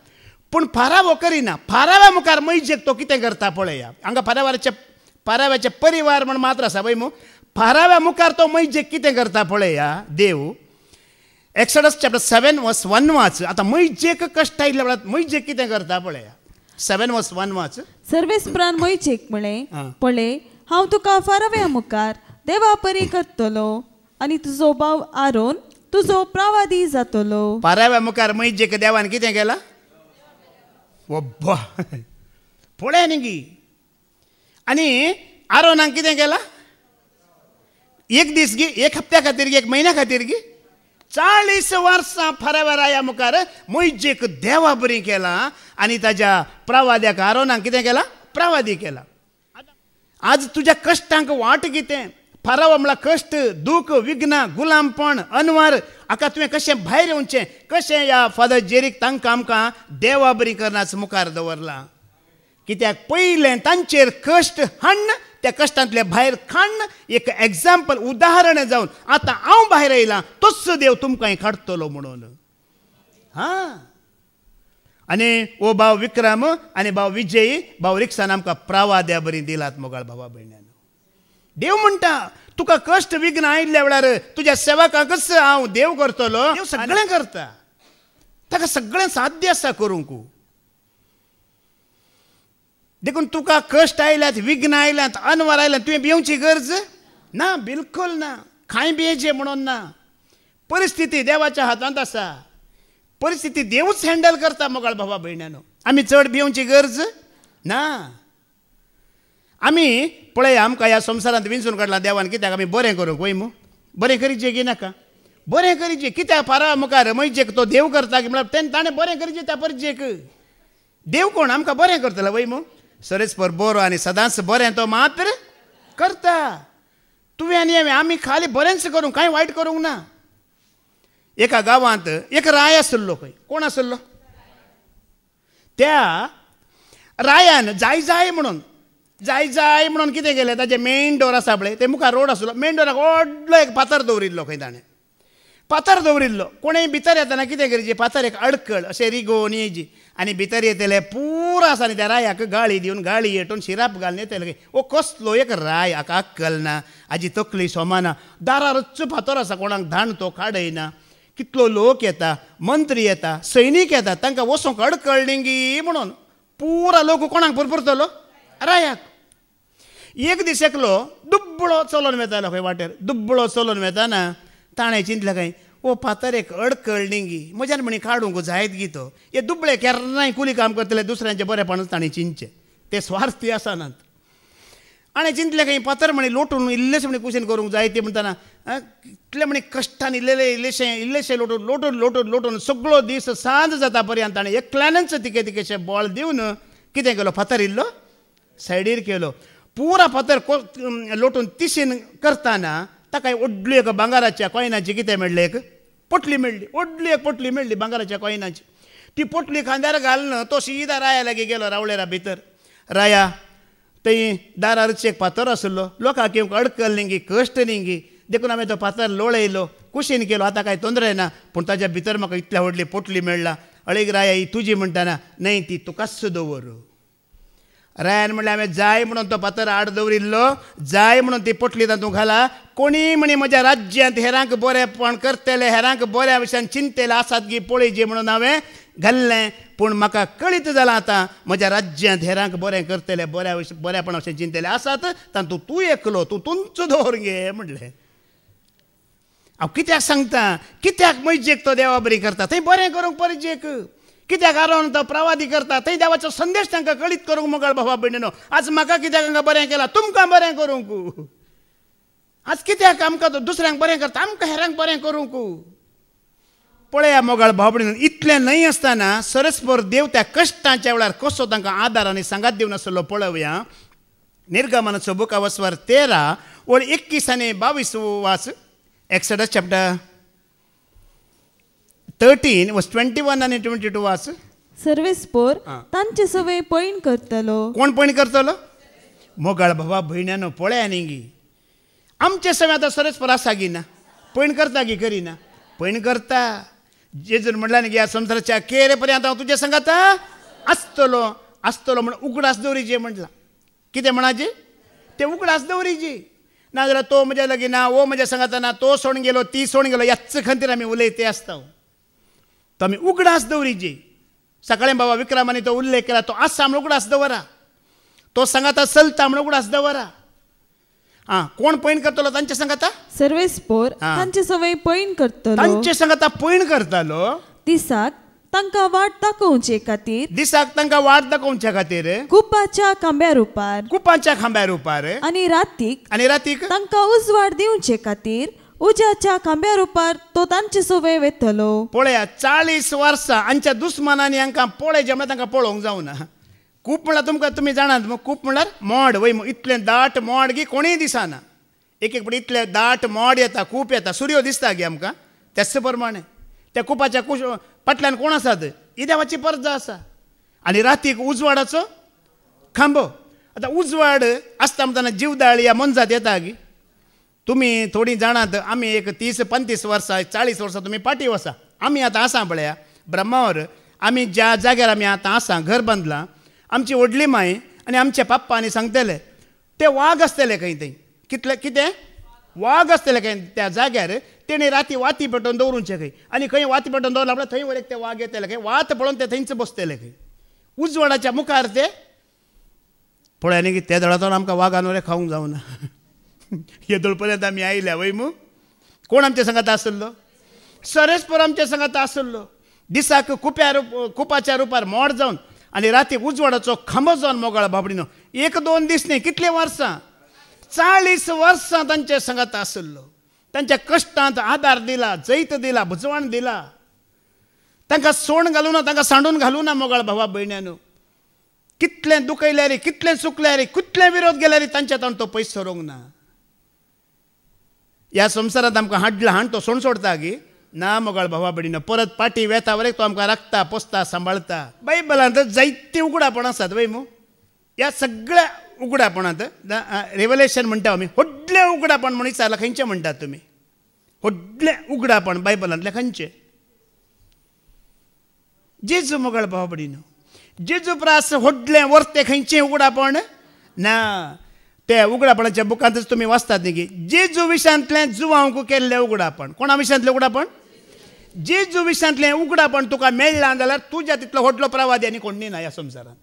पूण फारावो करिना फाराव्या मुखार मैजेक तो कितें करता पळया हांगा फाराव्याचे परिवार म्हण मात्र आसा पळय मू फाराव्या मुखार तो मैजेक कितें करता पळया देव एक्सोडस चॅप्टर 7 वर्स 1 वाच आतां मैजेक कश्ट आयिल्ल्या वेळार मैजेक कितें करता पळया 7 वर्स 1 वाच सर्वेस्परान मैजेक म्हळें पळय हांव तुका फाराव्या मुखार देवा परी करतलो आनी तुजो भाव आरोन तुजो प्रवादी जातलो फाराव्या मुखार मैजेक देवान कितें केलां पळय न्ही आनी आरोनाक कितें केलां एक दीस गी एक हप्त्या खातीर गी एक म्हयन्या खातीर गी 40 वर्सां फाराव्या राया मुखार मैजेक देवा बरी केलां आनी ताज्या प्रवाद्याक आरोनाक कितें केलां प्रवादी केलां आज तुज्या कश्टांक वाट कितें फाराव म्हळ्यार कश्ट दूख विघ्न गुलामपण अनवर हाका तुवें कशें भायर येवचें कशें ह्या फादर जेरीक तांकां आमकां देवा बरी करनाच मुखार दवरलां कित्याक पयलें तांचेर कश्ट हाडन त्या कश्टांतले भायर काडन एक एग्जाम्पल उदाहरण जावन आतां हांव भायर येयलां तोच देव तुमकांय काडटलो म्हणून हां आनी ओ भाव विक्रम आनी भाव विजय भाव रिक्सान आमकां प्रवाद्या बरी दिलात मोगाळ भावा भयण्यान देव म्हणटा तुका कश्ट विघ्न आयिल्ल्या वेळार तुज्या सेवकाकच हांव देव करतलो देव सगळें करता ताका सगळें साध्य आसा करूंक देखून तुका कश्ट आयल्यात विघ्न आयल्यात अनवर आयल्यात तुवें भिवची गरज ना बिलकुल ना कांय भियेचें म्हणून ना परिस्थिती देवाच्या हातांत आसा परिस्थिती देवच हँडल करता मोगाळ भावा भयण्यानो आमी चड भिवची गरज ना आमी पळय आमकां ह्या संवसारांत विंचून काडलां देवान कित्याक आमी बरें करूंक वय मू बरें करीचें की नाका बरें करीचें कित्याक फाराव मुखार मैजेक तो देव करता की म्हळ्यार ताणें बरें करीचें त्या परिचेक देव कोण आमकां बरें करतलो वय मू सरेस्पर बरो आनी सदांच बरें तो मात्र करता तुवें आनी हांवें आमी खाली बरेंच करूंक कांय वायट करूंक ना एका गांवांत एक राय आसलो खंय कोण आसलो त्या रायान जाय म्हणून कितें केलें ताजें मेन डोर आसा पळय ते मुखार रोड आसलो मेन डोराक व्हडलो एक फातर दवरिल्लो खंय ताणें फातर दवरिल्लो कोणेंय भितर येतना कितें करचें फातर एक अडकळ अशें रिगोवन येयची आनी भितर येतले पुरो आसा न्ही त्या रायाक गाळी दिवन गाळी हेटून शिराप घालून येतले ओ कसलो एक राय हाका अक्कल ना हाजी तकली सोमाना दारार रच्च फातर आसा कोणाक धाण तो काडयना कितलो लोक येता मंत्री येता सैनीक येता तांकां वचोंक अडकळ डिंगी म्हणून पुरा लोक कोणाक परतलो रायाक एक दीस एकलो दुब्बळो चलोन वेतालो खंय वाटेर दुब्बळो चलोन वेताना ताणें चिंतलें खंय ओ फातर एक अडकळ डिंगी म्हज्यान म्हणी काडूंक जायत गी तो हे दुबळे केन्नाय कुली काम करतले दुसऱ्यांचे बरेपणूच ताणें चिंतचें ते स्वार्थी आसनात आनी चिंतलें खंय फातर म्हणी लोटून इल्लेशें म्हणी कुशीन करूंक जाय ते म्हणटना इतले म्हणी कश्टान इल्लेशें लोटून सगळो दीस सांज जाता पर्यंत ताणें एकल्यानच तिकेशें बॉल दिवन कितें केलो फातर इल्लो सायडीर केलो पुरा फातर लोटून तिशीन करतना ताका व्हडली एक भांगाराच्या कॉयनाची कितें मेळ्ळें एक पोटली मेळ्ळी व्हडली एक पोटली मेळ्ळी भांगाराच्या कॉयनाची ती पोटली खांद्यार घालन तो सीदा राया लागीं गेलो रावळेरा भितर राया थंय दारारच एक फातर आसलो लोकांक येवंक अडकल न्ही कश्ट न्ही देखून हांवें तो फातर लोळयलो कुशीन केलो आतां कांय तोंदरे ना पूण ताच्या भितर म्हाका इतल्या व्हडली पोटली मेळ्ळा अळीक राया ही तुजी म्हणटाना न्हय ती तुकाच दवर रायान म्हणलें हांवें जाय म्हणून तो फातर आड दवरिल्लो जाय म्हणून ती पोटली तातूंत घाला कोणी म्हणी म्हज्या राज्यांत हेरांक बरेंपण करतले हेरांक बऱ्या भशेन चिंतले आसात गी पळयची म्हणून हांवें घाल्लें पूण म्हाका कळीत जालां आतां म्हज्या राज्यांत हेरांक बरें करतले बऱ्यापण अशें चिंतले आसात तातूंत तूं एकलो तूं तुमचो दवर गे म्हणलें हांव कित्याक सांगता कित्याक मैजेक तो देवा बरी करता थंय बरें करूंक परिचेक कित्याक कारण तो प्रवादी करता थंय देवाचो संदेश तांकां कळीत करूंक मोगाळ भावा भयणीनो आज म्हाका कित्याक हांगा बरें केलां तुमकां बरें करूंक आज कित्याक आमकां दुसऱ्यांक बरें करता आमकां हेरांक बरें करूंक पळया मोगाळ भाव भयणीनो इतलें न्हय आसतना सरस्पर देव त्या कश्टांच्या वेळार कसो तांकां आदार आनी सांगात दिवन आसलो पळोवया निर्गमनाचो बुक वसवार 13 ओळ 21 आनी 22 वाच एक्सोडस चॅप्टर 13 वर्स 21 आनी 22 वाच सर्वेस्पोर तांचे सवय पैण करतलो कोण पैण करतलो मोगाळ भावा भयण्यानो पळया न्ही गी आमचे सवय आतां सरस्पर आसा गी ना पैण करता गी करिना पैण करता जेजून म्हणला न्ही गी ह्या संवसाराच्या अखेरे पर्यंत हांव तुजे सांगात आसतलो आसतलो म्हण उगडास दवरीचे म्हटलां कितें म्हणाचे ते उगडास दवरीची नाजाल्यार तो म्हज्या लागीं ना वो म्हज्या सांगात ना तो सोडून गेलो ती सोडून गेलो ह्याच खातीर आमी उलयते आसता तो आमी उगडास दवरीची सकाळीं बाबा विक्रमानी तो उल्लेख केला तो आसा म्हण उगडास दवरा तो सांगाता चलता म्हण उगडास दवरा कोण पैण करतलो तांचे सांगाता सर्वेस्पोर तांचे सवय पैण करतलो तांचे सांगाता पैण करतालो दिसाक तांकां वाट दाखोवचे खातीर दिसाक तांकां वाट दाखोवच्या खातीर कुपाच्या खांब्या रुपार कुपाच्या खांब्या रुपार आनी रातीक तांकां उजवाड दिवचे खातीर उज्याच्या खांब्या रुपार तो तांचे सवय वेतलो पळया 40 वर्सां आमच्या दुस्मानांनी हांकां पळयचे म्हळ्यार तांकां पळोवंक जावना खूप म्हळ्यार तुमकां तुमी जाणात मग खूप म्हळ्यार मोड वय इतलें दाट मोड गी कोणीय दिसना एक एक इतलें दाट मोड येता खूप येता सूर्य दिसता गे आमकां त्याच प्रमाणे त्या कुपाच्या फाटल्यान कोण आसात ही देवाची पर्जा आसा आनी रातीक उजवाडाचो खांबो आतां उजवाड आसता म्हणटना जीवदाळ ह्या मनजात येता गी तुमी थोडी जाणात आमी एक 30-35 वर्सां 40 वर्सां तुमी पाटी वसा आमी आतां आसा पळया ब्रह्मावर आमी ज्या जाग्यार आमी आतां आसा घर बांदलां आमची व्हडली माय आनी आमचे पप्पानी सांगतले ते वाघ आसतले खंय थंय कितें वाघ आसतले खंय त्या जाग्यार तेणी राती वाती पेटोवन दवरूंचे खंय आनी खंय वाती पेटोवन दवरला म्हळ्यार थंय वरेक ते वाघ येतले खंय वात पळोवन ते थंयच बसतले खंय उजवाडाच्या मुखार ते पळय न्ही ते दळातून आमकां वाघान वरें खावंक जावना येदोळ पर्यंत आमी आयल्या वय मू कोण आमचे सांगात आसलो सरस्पर आमचे सांगात आसलो दिसाक कुपाच्या रुपार मोड जावन आनी रातीक उजवाडाचो खांबो जावन मोगाळ बाबडीनो 1-2 दीस न्ही कितले वर्सां 40 वर्सां तांचे सांगात आसलो तांच्या कश्टांत आदार दिला जैत दिला भुजवण दिला तांकां सोण घालूना तांकां सांडून घालूना मोगाळ भावा भयण्यानो कितलें दुखयल्यार कितलें चुकल्यार कितलें विरोध केल्यार तांच्या तोंड तो पयस सरोंक ना ह्या संवसारांत आमकां हाण तो सोण सोडता गी ना मोगाळ भावा भयणीनो परत पाटी वेता वरेक तो आमकां राखता पोसता सांबाळता बायबलांत जायते उगडापण आसात वय मू ह्या सगळ्या उगडापणांत रेवलेशन म्हणटा आमी व्हडलें उगडापण म्हूण विचारलां खंयचें म्हणटात तुमी व्हडलें उगडापण बायबलांतलें खंयचें जेजू मोगाळ भावा भयणीनो जेजू प्रास व्हडलें वर्तें खंयचें उगडापण ना त्या उगडापणाच्या बुकांतच तुमी वाचतात न्ही जेजू विशयांतलें जुवांक केल्लें उगडापण कोणा विशयांतलें उगडापण जेजू विशयांतलें उगडापण तुका मेळ्ळां जाल्यार तुज्या तितलो व्हडलो प्रवादी आनी कोण ना ह्या संवसारांत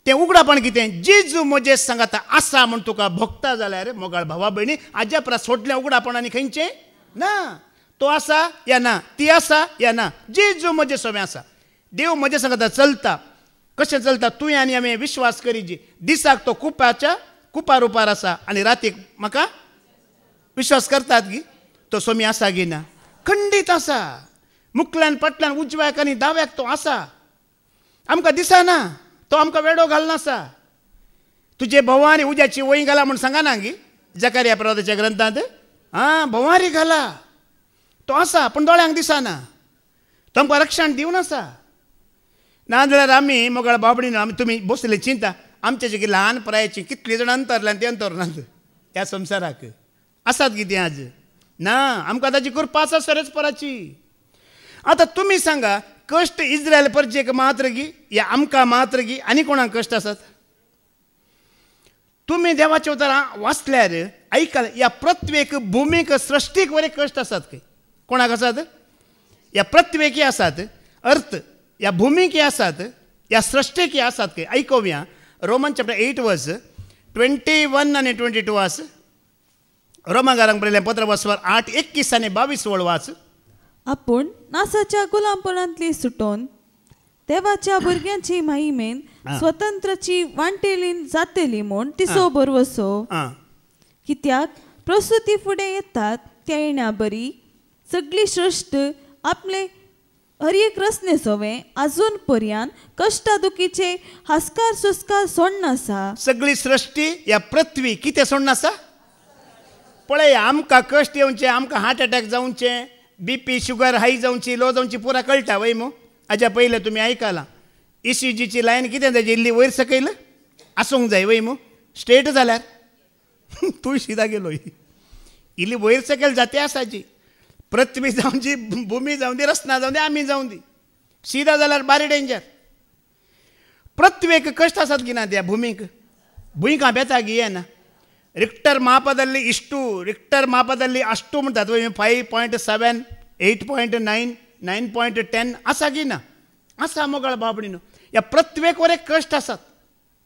तें उगडापण कितें जेजू म्हजे सांगाता आसा म्हूण तुका भोगता जाल्यार मोगाळ भावा भयणी हाज्या परस व्हडलें उगडापण आनी खंयचें ना तो आसा या ना ती आसा या ना जेजू म्हजे सवय आसा देव म्हजे सांगाता चलता कशें चलता तुवें आनी आमी विश्वास करीची दिसाक तो कुपा रुपार आसा आनी रातीक म्हाका विश्वास करतात गी तो सोमी आसा गी ना खंडीत आसा मुखल्यान पटल्यान उजव्याक आनी दाव्याक तो आसा आमकां दिसना तो आमकां वेडो घालना आसा तुजे भोवारी उज्याची वय घाला म्हूण सांगना गी जकारिया प्रवादाच्या ग्रंथांत भोवारी घाला तो आसा पूण दोळ्यांक दिसना तो आमकां रक्षण दिवन आसा नाजाल्यार आमी मोगाळ बाबडीन आमी तुमी बसले चिंता आमचे जे ल्हान प्रायाची कितलीं जाणां अंतरल्यान ते अंतरनात ह्या संवसाराक आसात कितें आज ना आमकां ताची कृपा आसा सरस्पराची आतां तुमी सांगा कश्ट इस्रायल परजेक मात्र गी या आमकां मात्र गी आनी कोणाक कश्ट आसात तुमी देवाचे उतरां वाचल्यार आयकाल ह्या प्रत्येक भुमीक सृश्टीक वरे कश्ट आसात खंय कोणाक आसात ह्या प्रत्येकी आसात अर्थ ह्या भुमीक आसात ह्या सृश्टीक आसात खंय आयकोवया रोमन चॅप्टर 8 वर्स 21 आनी 22 वाच रोमाकारांक बरयलें पत्र वसवार 8 21 आनी 22 वाच आपूण नासाच्या गुलामपणांतली सुटोवन देवाच्या भुरग्यांची महिमेन स्वतंत्रची वांटेलीन जातेली म्हूण तिसो बरवसो. कित्याक प्रसूती फुडें येतात त्या येण्या बरी सगळी श्रेष्ठ आपले हर एक रस्ने सोवे अजून पर्यान कष्टा दुखीचे हास्कार सुस्कार सोडना आसा. सगळी सृष्टी या पृथ्वी कितें सोडना आसा. पळय आमकां कश्ट येवचे, आमकां हार्ट अटॅक जावचे, BP शुगर हाय जावची, लो जावची पुरा कळटा वय मू. हाज्या पयलें तुमी आयकलां ECGची लायन कितें जाय इल्ली वयर सकयल आसूंक जाय वय मू. स्ट्रेट जाल्यार तूं सीधा गेलो इल्ली वयर सकयल जाते आसाची. पृथ्वी जावन दी, भूमी जावन दी, रस्ना जावन दी, आमी जावन दी, सीधा जाल्यार बारी डेंजर. पृथ्वीक कश्ट आसात की ना त्या भूमीक. भूंयक बेता गी येना. रिक्टर ಮಾಪದಲ್ಲಿ ಇಷ್ಟು ರಿಕ್ಟರ್ ಮಾಪದಲ್ಲಿ ಅಷ್ಟು म्हणतात 5.7 8.9 9.10 असा गी ना. असा मोगळ बाबडीनो या प्रत्येक वर एक कष्ट असतात.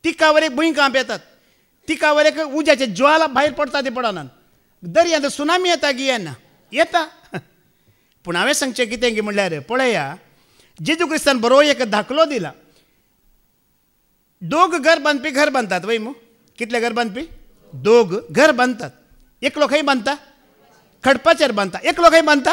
तिका वर एक भुंयकां येतात, तिका वर एक उज्याचे ज्वाला भायर पडता ते पडना. दर्यांत सुनामी येता गी येना येता. पूण हांवें सांगचें कितें गी म्हणल्यार पळया जेजू क्रिस्तान बरो एक धाकलो दिला. दोग घर बांदपी घर बांदतात वय मू. कितले घर बांदपी. दोग घर बांदतात. एकलो खंय बांदता खडपाचेर बांदता, एकलो खंय बांदता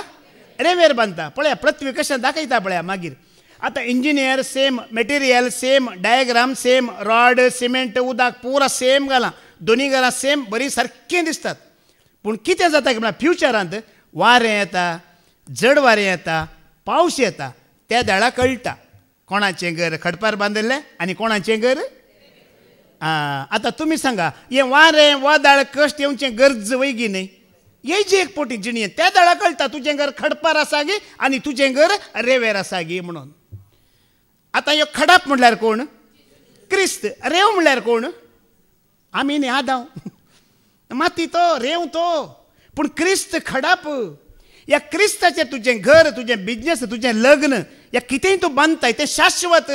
रेंवेर बांदता. पळया पृथ्वी कशें दाखयता पळया. मागीर आतां engineer same material same diagram same rod cement उदक पुरा सेम घालां दोनी घरां सेम बरी सारकें दिसतात. पूण कितें जाता की म्हळ्यार फ्युचरांत वारें येता, जड वारें येता, पावस येता, त्या दाळा कळटा कोणाचें घर खडपार बांदिल्लें आनी कोणाचें घर. आता तुम्ही सांगा हे वारें वादळ कश्ट येवचें गरज वयगी न्ही. येयची एक पोटी जिणये त्या दाळा कळटा तुजें घर खडपार आसा गी आनी तुजें घर रेंवेर आसा गी म्हणून. आतां ह्यो खडप म्हणल्यार कोण. क्रिस्त. रेंव म्हणल्यार कोण. आमी न्ही आदांव माती तो रेंव तो. पूण क्रिस्त खडप. या क्रिस्ताचेर तुजें घर तुजें बिजनेस तुजें लग्न या कितेंय तूं बांदताय तें शाश्वत.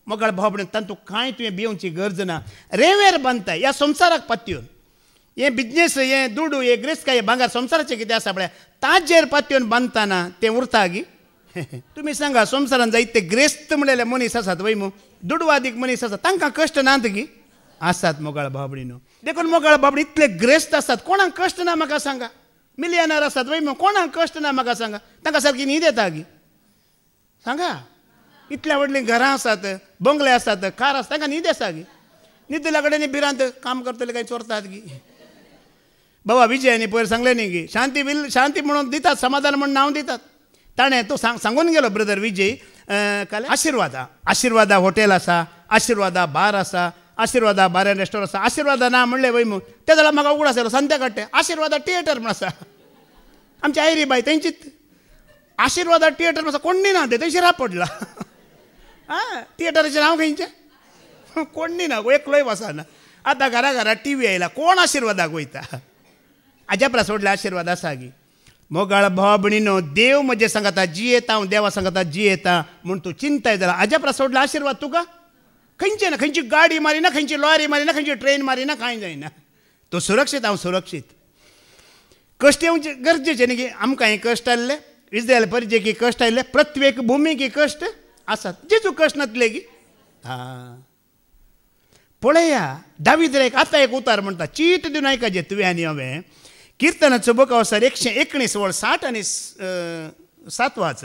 मोगळ भावबडें तातूंत कांय तुवें भिवची गरज ना. रेंवेर बांदताय ह्या संवसाराक पातयेवन. हें बिजनेस हें दुडू हें ग्रेस्त हें भांगर संवसाराचें कितें आसा पळय ताजेर पातयेवन बांदतना तें उरता गी. तुमी सांगा संवसारान जायते ग्रेस्त म्हणलेले मनीस आसात वय मू. दुडवादीक मनीस आसात तांकां कश्ट नात गी. आसात मोगळ भावबडीनो. देखून मोगळ भावबडी इतले ग्रेस्त आसात कोणाक कश्ट ना म्हाका सांगा. मिलियनर आसात वय मू कोणाक कश्ट ना म्हाका सांगा. तांकां सारकी न्हीद येता गी. सांगा. इतल्या व्हडलीं घरां आसात, बंगले आसात, कार आसात, तांकां न्हीद आसा गी. न्हिदल्या कडेन भिरांत काम करतले कांय चोरतात गी. बाबा विजयानी पयर सांगलें न्ही गी शांती म्हणून दितात समाधान म्हणून नांव दितात. ताणें तो सांगून गेलो ब्रदर विजय काल आशिर्वादा हॉटेल आसा, आशिर्वादा बार आसा, आशिर्वादा बार एंड रेस्टॉरंट आसा. आशिर्वादा ना म्हणलें वय मू त्या जाल्यार म्हाका उगडास आयलो संध्या काडटे. आशिर्वादा थिएटर म्हण आसा आमची आयरी बाय तेंचीच. आशिर्वादा थिएटर म्हण आसा कोण ना ते थंय शिराप पडला. थिएटराचें नांव खंयचें कोण ना एकलोय वचना. आतां घरा घरा TV आयला कोण आशिर्वादाक वयता. अजापरा सोडल्या आशिर्वाद आसा गी. मोगाळ भाव भणीनो देव म्हजे सांगता जियेता हांव देवा सांगता जियेता म्हूण तूं चिंताय जाल्यार अजापरा सोडल्या आशिर्वाद तुका खंयचें ना. खंयची गाडी मारिना, खंयची लॉरी मारिना, खंयची ट्रेन मारिना, कांय जायना. तूं सुरक्षीत हांव सुरक्षीत. कश्ट येवचे गरजेचें न्ही गी. आमकां हे कश्ट आयले इस्रायल परिचय की कश्ट आयले प्रत्येक भुमी की कश्ट आसात. जेजू कश्ट नातले गी. पळया दावीद आतां एक उतार म्हणटा चीट दिवन आयकाजे तुवें आनी हांवें. किर्तनाचो बुक अवसर 119 वळ 60 आनी 7 वाच.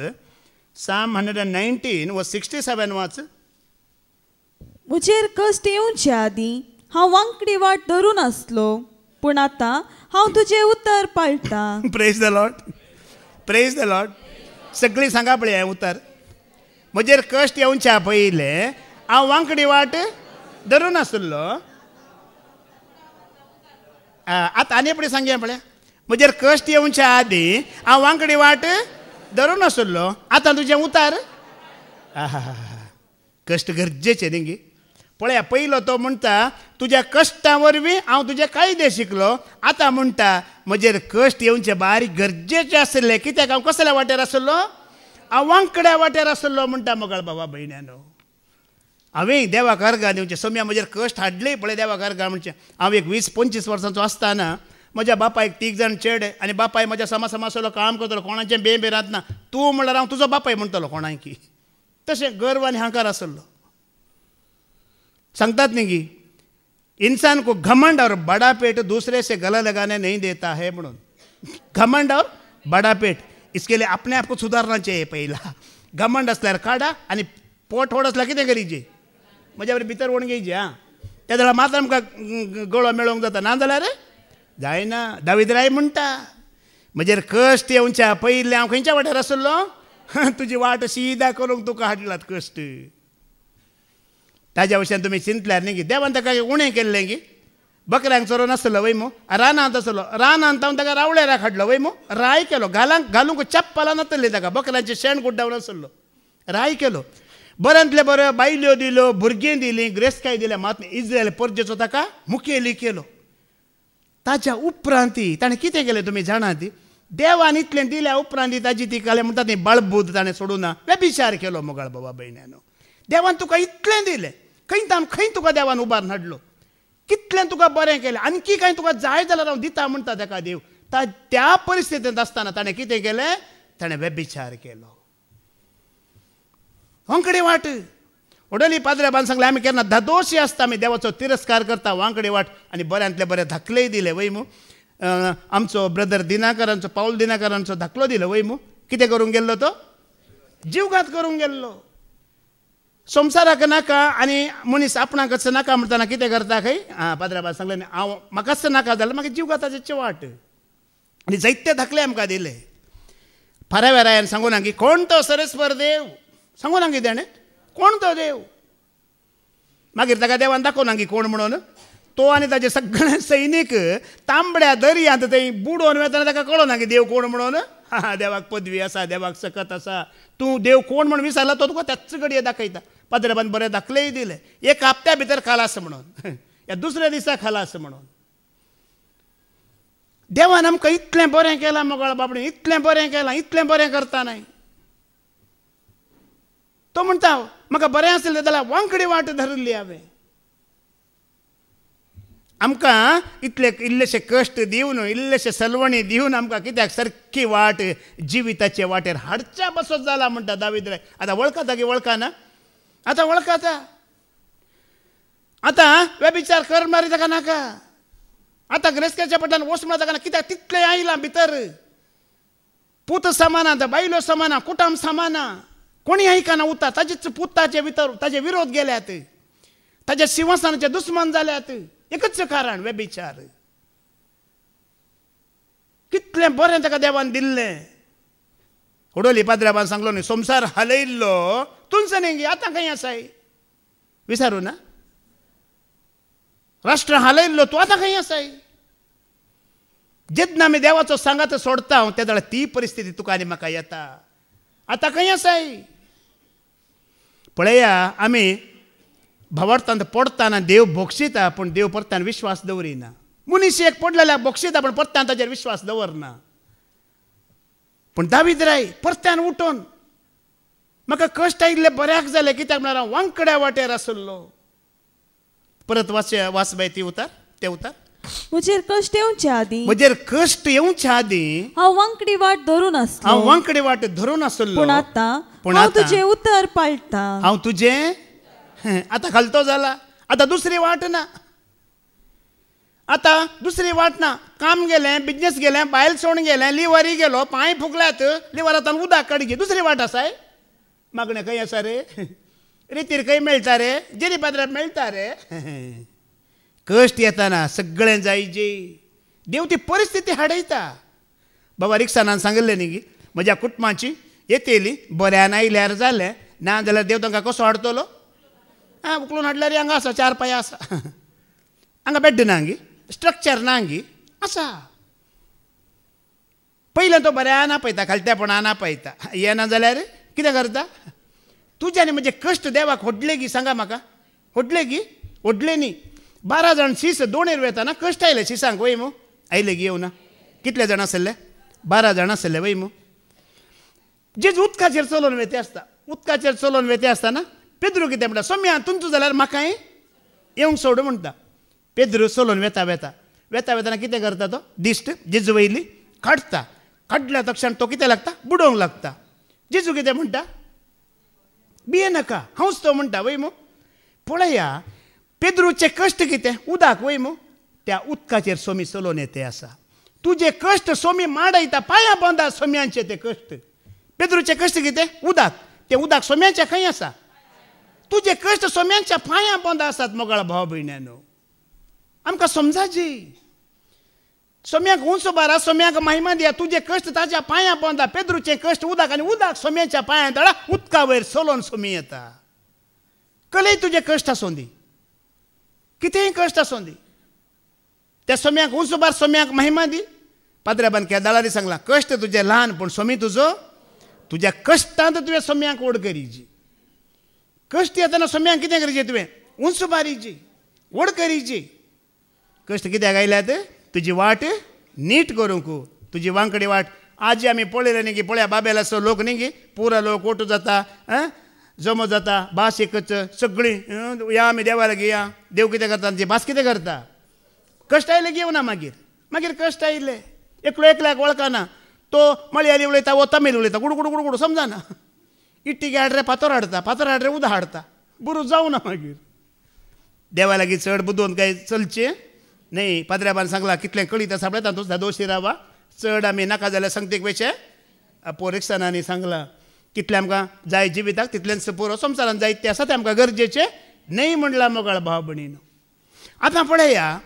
साम 119 व 67 वाच. मुजेर कश्ट येवच्या आदीं हांव वांकडी वाट धरून आसलो पूण आतां हांव तुजें उतर पाळटां. Praise the Lord. Praise the Lord. सगळीं सांगा पळय हें उतर. म्हजेर कश्ट येवच्या पयलें हांव वांकडी वाट धरून आसलो. आतां आनी फुडें सांगया पळय. म्हजेर कश्ट येवच्या आदीं हांव वांकडी वाट धरून आसलो आतां तुजें उतार. कश्ट गरजेचें न्ही गी. पळया पयलो तो म्हणटा तुज्या कश्टा वरवीं हांव तुजे कायदे शिकलो. आतां म्हणटा म्हजेर कश्ट येवचे बारीक गरजेचें आसले कित्याक हांव कसल्या वाटेर आसलो हांव वांकड्या वाटेर आसलो म्हणटा मोगाळ बाबा भयण्यानो. हांवें देवाक अर्गां दिवचें. सोम्या म्हजेर कश्ट हाडले पळय देवाक अर्गां म्हणचें. हांव एक 20-25 वर्सांचो आसतना म्हज्या बापायक 3 जाण चेडे आनी बापाय म्हज्या समासालो काम करतलो कोणाचें बेरांत ना. तूं म्हणल्यार हांव तुजो बापाय म्हणटलो कोणाय की. तशें गर्व आनी अहंकार आसलो. सांगतात न्ही की इंसान को घमंड और बड़ा पेट दूसरे से गला लगाने नहीं देता है म्हणून. घमंड और बड़ा पेट, इसके लिए अपने आप को सुधारना चाहिए. पहिला घमंड असल्यार काढा आणि पोट व्हड असल्यार कितें करीचें, म्हज्या बरें भितर वळून घेवचें. आं त्या जाल्यार मात्र आमकां गळो मेळोवंक जाता, ना जाल्यार जायना. दाविदराय म्हणटा म्हजेर कश्ट येवच्या पयलीं हांव खंयच्या वाटेर आसलो, तुजी वाट सीदा करूंक तुका हाडलात कश्ट. ताज्या भशेन तुमी चिंतल्यार न्ही की देवान ताका उणें केल्लें की बकऱ्यांक चरोवन आसलो वय मो, रानांत आसलो, रानांत तावन ताका रावळेराक हाडलो वय मो, राय केलो, घालूंक चप्पलां नासली ताका, बकऱ्यांचें शेण गुड्डावन आसलो, राय केलो, बऱ्यांतले बरें बायल्यो दिल्यो, भुरगीं दिलीं, ग्रेस्तकाय दिल्या, मात इज्रायल परजेचो ताका मुखेली केलो. ताच्या उपरांती ताणें कितें केलें तुमी जाणात, देवान इतलें दिल्या उपरांती ताजी ती काले म्हणटा ती बळबूद ताणें सोडूं ना, व्यभिचार केलो. मोगाळ बाबा भयण्यानो, देवान तुका इतलें दिलें, खंय तुका देवान उबारून हाडलो, कितलें तुका बरें केलें, आणकी कांय तुका जाय जाल्यार हांव दिता म्हणटा ताका देव. त्या परिस्थितींत आसतना ताणें कितें केलें, ताणें व्यभिचार केलो. वांकडे वाट वडली पाद्रेबान सांगलें आमी केन्ना धदोशी आसता, आमी देवाचो तिरस्कार करता, वांकडे वाट आनी बऱ्यांतले बरें धाकलेय दिले वय मू. आमचो ब्रदर दिनाकरांचो, पाऊल दिनाकरांचो धाकलो दिलो वय मू. कितें करूंक गेल्लो तो, जीवघात करूंक गेल्लो. संवसाराक नाका आनी मनीस आपणाकच नाका म्हणटना कितें करता खंय, पाद्रेबान सांगलें हांव म्हाकाच नाका जाल्यार म्हाका जीवघाताची वाट. आनी जायते धाकले आमकां दिले. फारावेरायान सांगून की कोण तो सरस्वर देव, सांगून की ताणें कोण तो देव. मागीर ताका देवान दाखोवना की कोण म्हणून. तो आनी ताजे सगळे सैनीक तांबड्या दर्यांत थंय बुडोवन वेतना ताका कळना की देव कोण म्हणून. देवाक पदवी आसा, देवाक सकत आसा, तूं देव कोण म्हणून विचारला तो तुका त्याच घडये दाखयता. पाद्रेबान बरें दाखलेय दिले, एक हप्त्या भितर खालास म्हणून, या दुसऱ्या दिसा खालास म्हणून. देवान आमकां इतलें बरें केलां मोगाळ बाबडे, इतलें बरें केलां, इतलें बरें करता न्हय. तो म्हणटा म्हाका बरें आसलें जाल्यार वांकडी वाट धरली हांवें. आमकां इल्लेशे कश्ट दिवन, इल्लेशे सलवणी दिवन आमकां कित्याक सारकी वाट जिविताचे वाटेर हाडच्या बसत जाला म्हणटा दाविदराय. आतां वळखता की वळखाना, आतां वळखता. आतां व्यभिचार कर मारी ताका नाका, आतां ग्रेस्काच्या पटल्यान वचूंक ताका ना, कित्याक तितलें आयलां भितर. पूत समाना, बायलो समाना, कुटुंब समाना, कोणी आयकना उरता. ताजेच पुताचे भितर ताजे विरोध गेल्यात, ताज्या सिंहासनाचे दुस्मान जाल्यात. एकच कारण, व्यभिचार. कितलें बरें ताका देवान दिल्लें. वडोली पाद्रेबान सांगलो न्ही, संवसार हालयल्लो तुमचो न्ही, आतां खंय आसाय विचारूं ना. राष्ट्र हालयल्लो तूं आतां खंय आसाय. जेन्ना आमी देवाचो सांगात सोडता त्या जाल्यार ती परिस्थिती तुका आनी म्हाका येता. आतां खंय आसाय. पळया, आमी भावार्थांत पडटाना देव भोगशिता, पूण देव परत्यान विश्वास दवरिना. मनीस एक पडलेल्याक भोगशिता, पूण परत्यान ताचेर विश्वास दवरना. पूण दाविदराय परत्यान उठोन म्हाका कश्ट आयिल्ले बऱ्याक जाले, कित्याक म्हळ्यार हांव वांकड्या वाटेर आसलो. परत वाच बाय ते उतार. म्हजेर कश्ट येवच्या आदीं, म्हजेर कश्ट येवच्या आदीं हांव वांकडी वाट धरून आसलो, हांव वांकडी वाट धरून आसलो. पूण आतां हांव तुजें उतर पाळटा. हांव तुजें आतां खालतो जाला. आतां दुसरी वाट ना. आतां दुसरी वाट ना. काम गेलें, बिजनेस गेलें, बायल सोडून गेलें, लिव्हरी गेलो, पांय फुगल्यात, लिव्हरांतल्यान उदक काडची. दुसरी वाट आसाय. मागणें खंय आसा रे, रितीर खंय मेळटा रे, जिरी पाद्रार मेळटा रे. कश्ट येताना सगळें जायजे. देव ती परिस्थिती हाडयता. बाबा रिक्षानान सांगिल्लें न्ही की म्हज्या कुटुंबाची येतेली, बऱ्यान आयल्यार जालें, ना जाल्यार देव तांकां कसो हाडटलो. उकलून हाडल्यार हांगा आसा, 4 पांय आसा, हांगा बेड ना गी, स्ट्रक्चर ना गी, आसा. पयलें तो बऱ्यान आपयता, खालत्यापणान आपयता. येना जाल्यार कितें करता. तुज्यानी म्हजे कश्ट देवाक होडले गी, सांगा म्हाका. होडले गी, होडले न्ही. 12 जाण शीस दोणेर वेताना कश्ट आयले शिसांक वय मू. आयले गी येवना. कितले जाण आसले, 12 जाण आसले वय मू. जे उदकाचेर चलोवन वेते आसता, उदकाचेर चलोवन वेते आसतना पेद्रू कितें म्हणटा, सोम्या तुमचो जाल्यार म्हाकाय येवंक सोड म्हणटा. पेद्रू चलोवन वेताना कितें करता तो, दिश्ट जेजू वयली काडटा. काडल्या तक्षण तो कितें लागता, बुडोवंक लागता. जेजू कितें म्हणटा, भियेनाका हांवच तो म्हणटा वय मू पळया पेद्रूचे कश्ट कितें उदक वय मू त्या उदकाचेर सोमी चलोवन येते आसा तुजे कश्ट सोमी माडयता पांयां बांदा सोम्यांचे ते कश्ट पेद्रूचे कश्ट कितें उदक ते उदक सोम्यांच्या खंय आसा तुजे कश्ट सोम्यांच्या पांयां बांदा आसात मोगाळ भाव भयण्यानो आमकां समजाजी सोम्याक उंच बारा सोम्याक महिमा दिया तुजे कश्ट ताच्या पांयां बांदा पेद्रूचे कश्ट उदक आनी उदक सोम्याच्या पांयां दळा उदका वयर चलोवन सोमी येता कलय तुजे कश्ट आसूं दी कितेंय कश्ट आसूं दी त्या सोम्याक उंच बार सोम्याक महिमा दी पाद्र्याबान केदाळारी सांगला कश्ट तुजे ल्हान पूण सोमी तुजो तुज्या कश्टांत तुवें सोम्याक ओड करीची कश्ट येतना सोम्याक कितें करीचें तुवें उंच बारीची ओड करीची कश्ट कित्याक आयल्यात तुजी वाट नीट करूंक तुजी वांकडी वाट आज आमी पळयलें न्ही की पळया बाबेल असो लोक न्ही की पुरो लोक ओटू जाता जमो जाता भास एकच सगळीं या आमी देवा लागीं या देव कितें करता जी भास कितें करता कश्ट आयले घेवना मागीर मागीर कश्ट आयले एकलो एकल्याक वळखना तो मळयाली उलयता वो तमील उलयता गुडगुड गुडगुड समजना इट्टीगे हाड रे फातर हाड रे उदक हाडटा बुरू जावना मागीर देवा लागीं चड बुदोवन काय चलचें न्ही पाद्र्याबान सांगला कितलें कळीत आसा पळय तातूंत दोशी रावा चड आमी नाका जाल्यार संगतीक वेचे पोरेक्सनांनी सांगला कितलें आमकां जाय जिविताक तितलेंच पुरो संवसारांत जायते आसा तें आमकां गरजेचें न्ही म्हणला मोगाळ भाव भयणीनो आतां पळया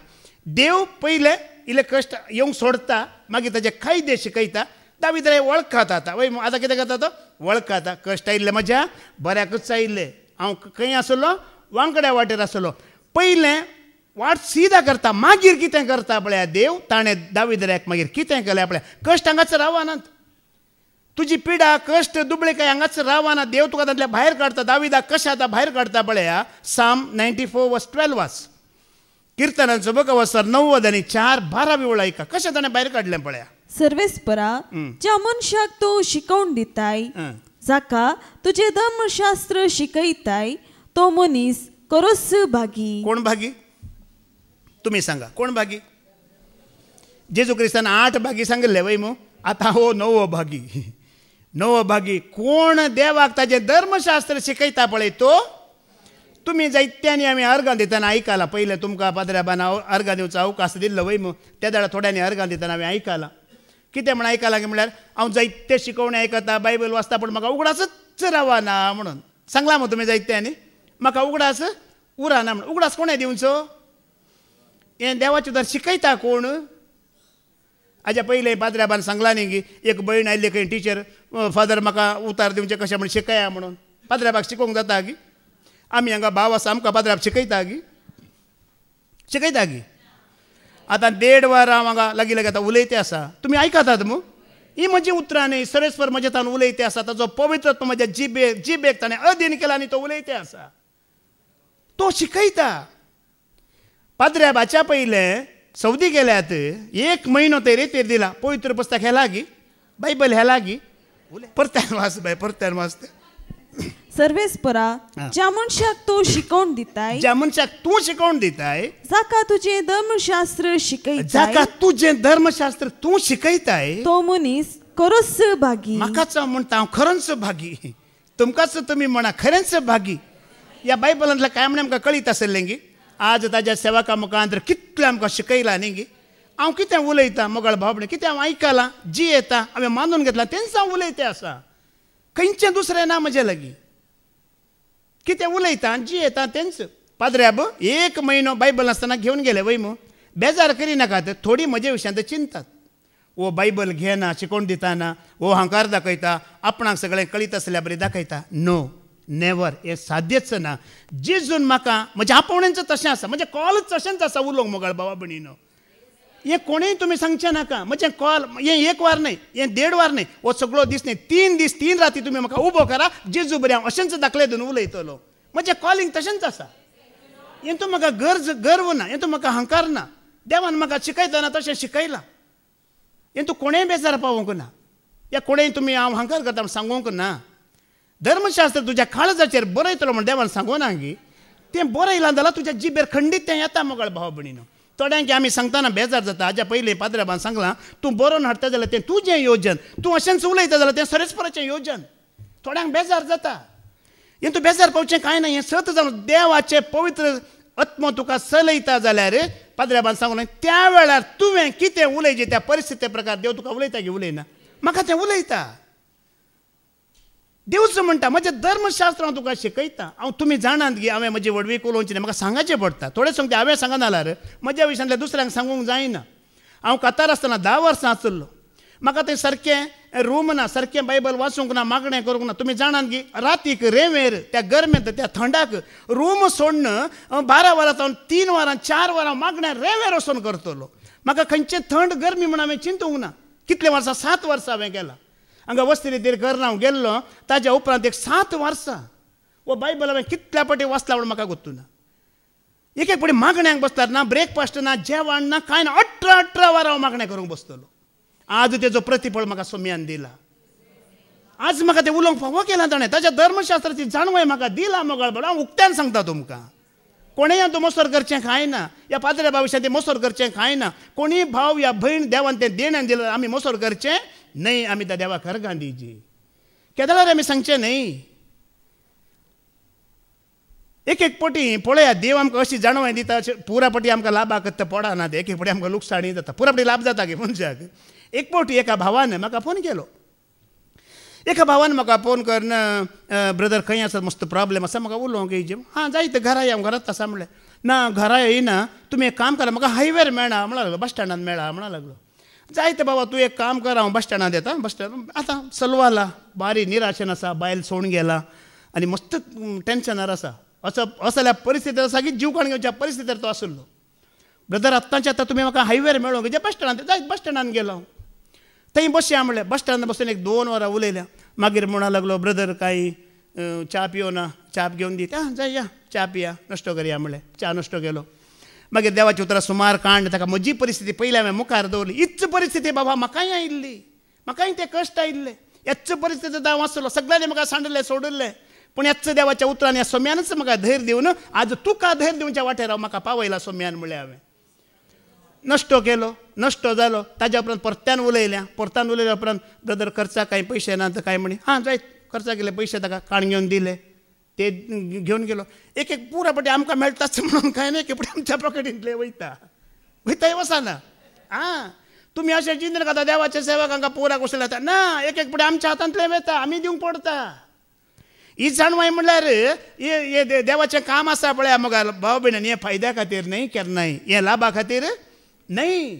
देव पयले इल्ले कश्ट येवंक सोडता मागीर ताजे कायदे शिकयता दावीद रे वळखाता आतां वय आतां कितें करता तो वळखाता कश्ट आयिल्ले म्हज्या बऱ्याकच आयिल्ले हांव खंय आसलो वांकड्या वाटेर आसलो पयलें वाट सीदा करता मागीर कितें करता पळया देव ताणें दावीद मागीर कितें केलें पळया कश्ट हांगाच रावनात तुजी पिडा कश्ट दुबळेकाय हांगाच रावना देव तुका तांतल्या भायर काडटा दावीदाक कशें आतां भायर काडटा पळया साम 94:12 वाच किर्तनांचो बघ अवसर 90 आणि 4:12 वेळ ऐका कशें ताणें भायर काडलें पळया सर्वेस्परा ज्या मनशाक तूं शिकवण दिताय जाका तुजें धर्मशास्त्र शिकयताय तो मनीस खरोच भागी कोण भागी तुम्ही सांगा कोण भागी जेजू क्रिस्तान 8 भागी सांगले वय मो आता हो 9 भागी 9 भागी कोण देवाक ताजें धर्मशास्त्र शिकयता पळय तो तुम्ही जायत्यांनी आमी अर्गां दितना आयकलां पयलें तुमकां पाद्र्याबान अर्गां दिवचो अवकाश दिल्लो वय मो त्या दाडा थोड्यांनी अर्गां दितना हांवें आयकलां कितें म्हण आयकलां की म्हळ्यार हांव जायते शिकवणे आयकता बायबल वाचता पूण म्हाका उगडासच रावना म्हणून सांगलां मग तुमी जायत्यांनी म्हाका उगडास उरना म्हणून उगडास कोणें दिवचो हें देवाचें तर शिकयता कोण हाज्या पयलें पाद्र्याबान सांगलां न्ही की एक भयण आयिल्ली खंय टिचर फादर म्हाका उतार दिवचें कशें म्हण शिकया म्हणून पाद्र्याबाक शिकोवंक जाता गी आमी हांगा भाव आसा आमकां पाद्र्याक शिकयता गी आतां 1.5 वर हांव हांगा लागीं लागीं आतां उलयते आसा तुमी आयकतात मू ही म्हजी उतरां न्ही सरेस्पर म्हजे तान उलयते आसा ताजो पवित्रत्व म्हज्या जिबेक ताणें अधीन केला आनी तो उलयते आसा तो शिकयता पाद्र्याबाच्या पयलें सौदी गेल्यात 1 म्हयनो ते रेतेर दिला पवित्र पुस्तक हे लागी बायबल हे लागी परत्यान वाच बाय परत्यान वाच सर्वेस्परा ज्या मनशाक तूं शिकवण दिताय ज्या मनशाक तूं शिकवण दिताय जाका तुजें धर्मशास्त्र शिकयताय जाका तुजें धर्मशास्त्र तूं शिकयताय तो मनीस खरोच भागी म्हाकाच म्हणटा हांव खरोच भागी तुमकांच तुमी म्हणा खरेंच भागी ह्या बायबलांतलें काय म्हण आमकां कळीत आसलें गी आज ताज्या सेवका मुखांतर कितलें आमकां शिकयलां न्ही गी हांव कितें उलयतां मोगाळ भावणे कितें हांव आयकलां जी येता हांवें मानून घेतलां तेंच हांव उलयतें आसा खंयचें दुसरें ना म्हजे लागीं कितें उलयता जी येता तेंच पाद्र्याब 1 म्हयनो बायबल आसतना घेवन गेले वय मू बेजार करिनाकात थोडी म्हजे विशयांत चिंतात वो बायबल घेना शिकोवन दितना वो अहंकार दाखयता आपणाक सगळें कळीत आसल्या बरें दाखयता नो नेवर हें साध्यच ना जेजून म्हाका म्हज्या आपोवणेंच तशें आसा म्हजें कॉलच तशेंच आसा उलोवंक मोगाळ भावा भयणीनो हें कोणेंय तुमी सांगचें नाका म्हजें कॉल हें 1 वार न्ही हें 1.5 वार न्ही हो सगळो दीस न्ही 3 दीस 3 राती तुमी म्हाका उबो करा जेजू बरें हांव अशेंच दाखले दिवन उलयतलो म्हजें कॉलिंग तशेंच आसा हें तूं म्हाका गर्व ना हें तूं म्हाका अहंकार ना देवान म्हाका शिकयतना तशें शिकयलां हें तूं कोणेंय बेजार पावोवंक ना ह्या कोणेंय तुमी हांव अहंकार करता म्हण सांगूंक ना धर्मशास्त्र तुज्या काळजाचेर बरयतलो म्हण देवान सांगोना गी तें बरयलां जाल्यार तुज्या जिबेर खंडीत तें येता मोगाळ भाव भयणीनो थोड्यांक आमी सांगतना बेजार जाता हाज्या पयलीं पाद्र्याबान सांगलां तूं बरोवन हाडटा जाल्यार तें तुजें योजन तूं अशेंच उलयता जाल्यार तें सरेस्पराचें योजन थोड्यांक बेजार जाता हें तूं बेजार पावचें कांय ना. हें सत जावन देवाचें पवित्र आत्मो तुका चलयता जाल्यार पाद्र्याबान सांगून त्या वेळार तुवें कितें उलयचें त्या परिस्थिती प्रकार देव तुका उलयता की उलयना. म्हाका तें उलयता. देवच म्हणटा म्हजें धर्मशास्त्र हांव तुका शिकयता. हांव तुमी जाणात की हांवें म्हजी व्हडवीक उलोवची ना, म्हाका सांगाचें पडटा. थोडे सांगता हांवें सांगना जाल्यार म्हज्या विशयांतल्या दुसऱ्यांक सांगूंक जायना. हांव कतार आसतना 10 वर्सां आसलो. म्हाका थंय सारकें रूम ना, सारकें बायबल वाचूंक ना, मागणें करूंक ना. तुमी जाणात की रातीक रेंवेर त्या गरमेंत त्या थंडाक रूम सोडून 12 वरां जावन 3 वरां 4 वरां मागण्या रेंवेर वचून करतलो. म्हाका खंयचें थंड गरमी म्हण हांवें चिंतूंक ना. कितले वर्सां 7 वर्सां हांवें केलां. हांगा वस्ती रितीर करना हांव गेल्लो. ताच्या उपरांत एक 7 वर्सां वो बायबल हांवें कितल्या पाटी वाचला म्हण म्हाका गोत्तू ना. एक एक पाटी मागण्यांक बसतात ना, ब्रेकफास्ट ना, जेवण ना, कांय ना. 18 वरां हांव मागणें करूंक बसतलो. आज तेजो प्रतिफळ म्हाका सोम्यान दिला. आज म्हाका तें उलोवंक फावो केलां ताणें. ताच्या धर्मशास्त्राची जाणवाय म्हाका दिला. मोगळपण हांव उक्त्यान सांगता तुमकां. कोणेय तूं मोसोर करचें कांय ना. ह्या पाद्रे भावाविशयां तें मोसोर करचें कांय ना. कोणीय भाव या भयण देवान तें देण्यान दिलें आमी मोसोर करचें न्हय. आमी त्या देवाक अर्गां दिवची. केदार आमी सांगचें न्हय. एक एक पटी पळया देव आमकां अशी जाणवाय दिता. पुरा पटी आमकां लाभाक पडना. एक एक पटी आमकां लुकसाणी जाता. पुरा पटी लाभ जाता गे मनशाक. एक पावटी एका भावान म्हाका फोन केलो. एका भावान म्हाका फोन करून ब्रदर खंय आसा, मस्त प्रॉब्लेम आसा, म्हाका उलोवंक येयचें. हां जायत घरा या. घरांत आसा म्हणलें. ना घरा येयना, तुमी एक काम करा, म्हाका हायवेर मेळना म्हणूंक लागलो, बस स्टँडार मेळा म्हणूंक लागलो. जायते बाबा तूं एक काम कर, हांव बस स्टँडार येता. बस स्टँड आतां चलवाला, बारी निराशेन आसा, बायल सोडून गेला आनी मस्त टेन्शनार आसा. असो जाल्यार परिस्थिती आसा की जीव काण घेवच्या परिस्थितीर तो आसलो. ब्रदर आत्तांच्या आतां तुमी म्हाका हायवेर मेळोंक जे बस स्टँडार जायत बस स्टँडार गेलो. थंय बसया म्हणलें. बस स्टँडार बसून एक 2 वरां उलयल्या. मागीर म्हणूंक लागलो ब्रदर कांय च्या पिवना, च्या घेवन दी. आं जाय या च्या पिया, नश्टो करया म्हणलें. च्या नश्टो केलो. मागीर देवाची उतरां सुमार कांड ताका म्हजी परिस्थिती पयली हांवें मुखार दवरली. हीच परिस्थिती बाबा म्हाकाय आयिल्ली. म्हाकाय ते कश्ट आयिल्ले. ह्याच परिस्थितींत हांव आसलो. सगळ्यांनी म्हाका सांडले सोडले. पूण ह्याच देवाच्या उतरान ह्या सोम्यानच म्हाका धैर्य दिवन आज तुका धैर्य दिवच्या वाटेर हांव म्हाका पावयला सोम्यान म्हणलें हांवें. नश्टो केलो, नश्टो जालो. ताज्या उपरांत परत्यान उलयल्या. परतान उलयल्या उपरांत ब्रदर खर्चाक कांय पयशे ना तर कांय म्हणी. हां जायत खर्चाक गेले पयशे ताका काण घेवन दिले. ते घेवन गेलो. एक एक पुरा पटी आमकां मेळटाच म्हणून कांय ना. एक पटी आमच्या पॉकेटींतले वयता वचना. हां तुमी अशें चिंतन करता देवाचे सेवक हांकां पुरा कसले येता ना. एक एक पटी आमच्या हातांतले वयता, आमी दिवंक पडटा. ही जाणवाय म्हणल्यार हे देवाचें काम आसा पळय मोगाल भाव भयण. हें फायद्या खातीर न्हय केन्नाय, हें लाभा खातीर न्हय.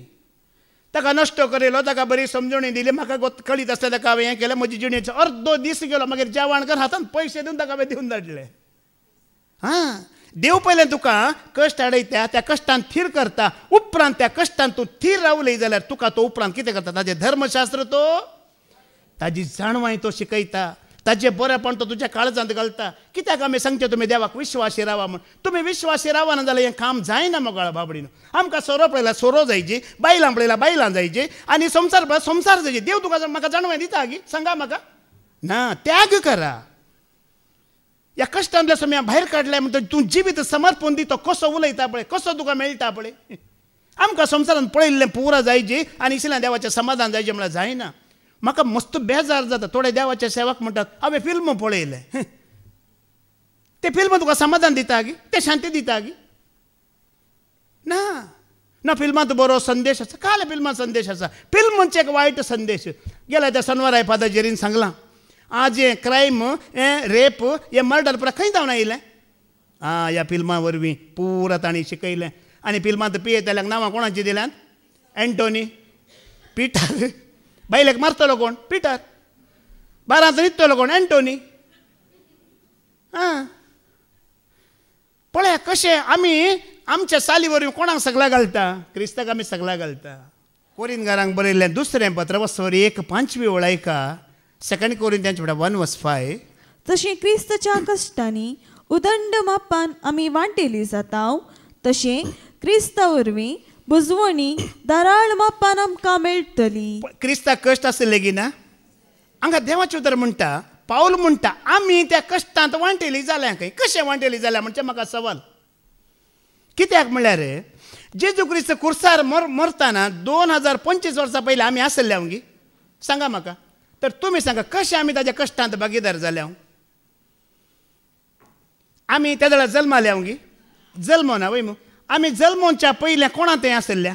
ताका नश्टो करिलो, ताका बरी समजणी दिली. म्हाका कळीत आसता ताका हांवें हें केलें. म्हजी जिणेचो अर्दो दीस गेलो. मागीर जेवण कर हातांत पयशे दिवन ताका हांवें दिवन धाडले. हां देव पयलें तुका कश्ट हाडयता, त्या कश्टान थीर करता. उपरांत त्या कश्टान तूं थीर रावली जाल्यार तुका तो उपरांत कितें करता, ताजें धर्मशास्त्र तो, ताजी जाणवाय तो शिकयता, ताजें बरेंपण तो तुज्या काळजांत घालता. कित्याक आमी सांगचे तुमी देवाक विश्वासी रावा म्हण. तुमी विश्वासी रावना जाल्यार हें काम जायना मोगाळ बाबडीन. आमकां सोरो पळयला सोरो जायची, बायलां पळयला बायलां जायची, आनी संवसार पळयला संवसार जायची. देव तुका म्हाका जाणवाय दिता गी सांगा म्हाका ना. त्याग करा. ह्या कश्टांतल्या सोम्या भायर काडल्या म्हणटा तूं जिवीत समर्पण दिता. कसो उलयता पळय, कसो तुका मेळटा पळय. आमकां संवसारांत पळयल्लें पुरा जायचें आनी इतलें देवाचें समाधान जायचें म्हळ्यार जायना. म्हाका मस्त बेजार जाता. थोडे देवाचे सेवक म्हणटात हांवें फिल्म पळयले. ते फिल्म तुका समाधान दिता गी, ते शांती दिता गी ना. ना फिल्मांत बरो संदेश आसा. काल फिल्मांत संदेश आसा. फिल्मांचे एक वायट संदेश. गेल्या त्या शनिवाराय फादर सांगलां आज हें क्रायम, हें रेप, हें मर्डर पुरा खंय जावन आयलें. आं ह्या फिल्मा वरवीं पुरा तांणी शिकयलें. आनी फिल्मांत पियेताल्यांक नांवां कोणाची दिल्यात? एंटोनी, पिटर. बायलेक मारतलो कोण? पिटर. बारांत न्हिदतलो कोण? एंटोनी. हां पळया कशें आमी आमच्या साली वरवीं कोणाक सगळ्या घालता? क्रिस्ताक आमी सगळ्या घालता. कोरिंथांक बरयल्लें दुसरें पत्र वसवरी 1:5 वळयका. 2 कोरिंथ्यांचें 1:5. तशें क्रिस्ताच्या कश्टांनी उदंड मापान आमी वांटेली जाताव, तशें क्रिस्ता वरवीं बुजवणी दाराळ मापान आमकां मेळटली. क्रिस्ताक कश्ट आसले गी ना. हांगा देवाचें उतर म्हणटा, पावल म्हणटा आमी त्या कश्टांत वांटेली जाल्या खंय. कशें वांटेली जाल्या म्हणजे म्हाका सवाल. कित्याक म्हणल्यार जेजू क्रिस्त कुर्सार मरतना 2025 वर्सां पयलीं आमी आसले हांव गी सांगा म्हाका. तर तुमी सांगा कशें आमी ताच्या कश्टांत भागीदार जाल्या. आमी त्या वेळा जल्माले हांव गी जल्मो ना वय मू आमी जल्मोवच्या पयल्या कोणा थंय आसल्या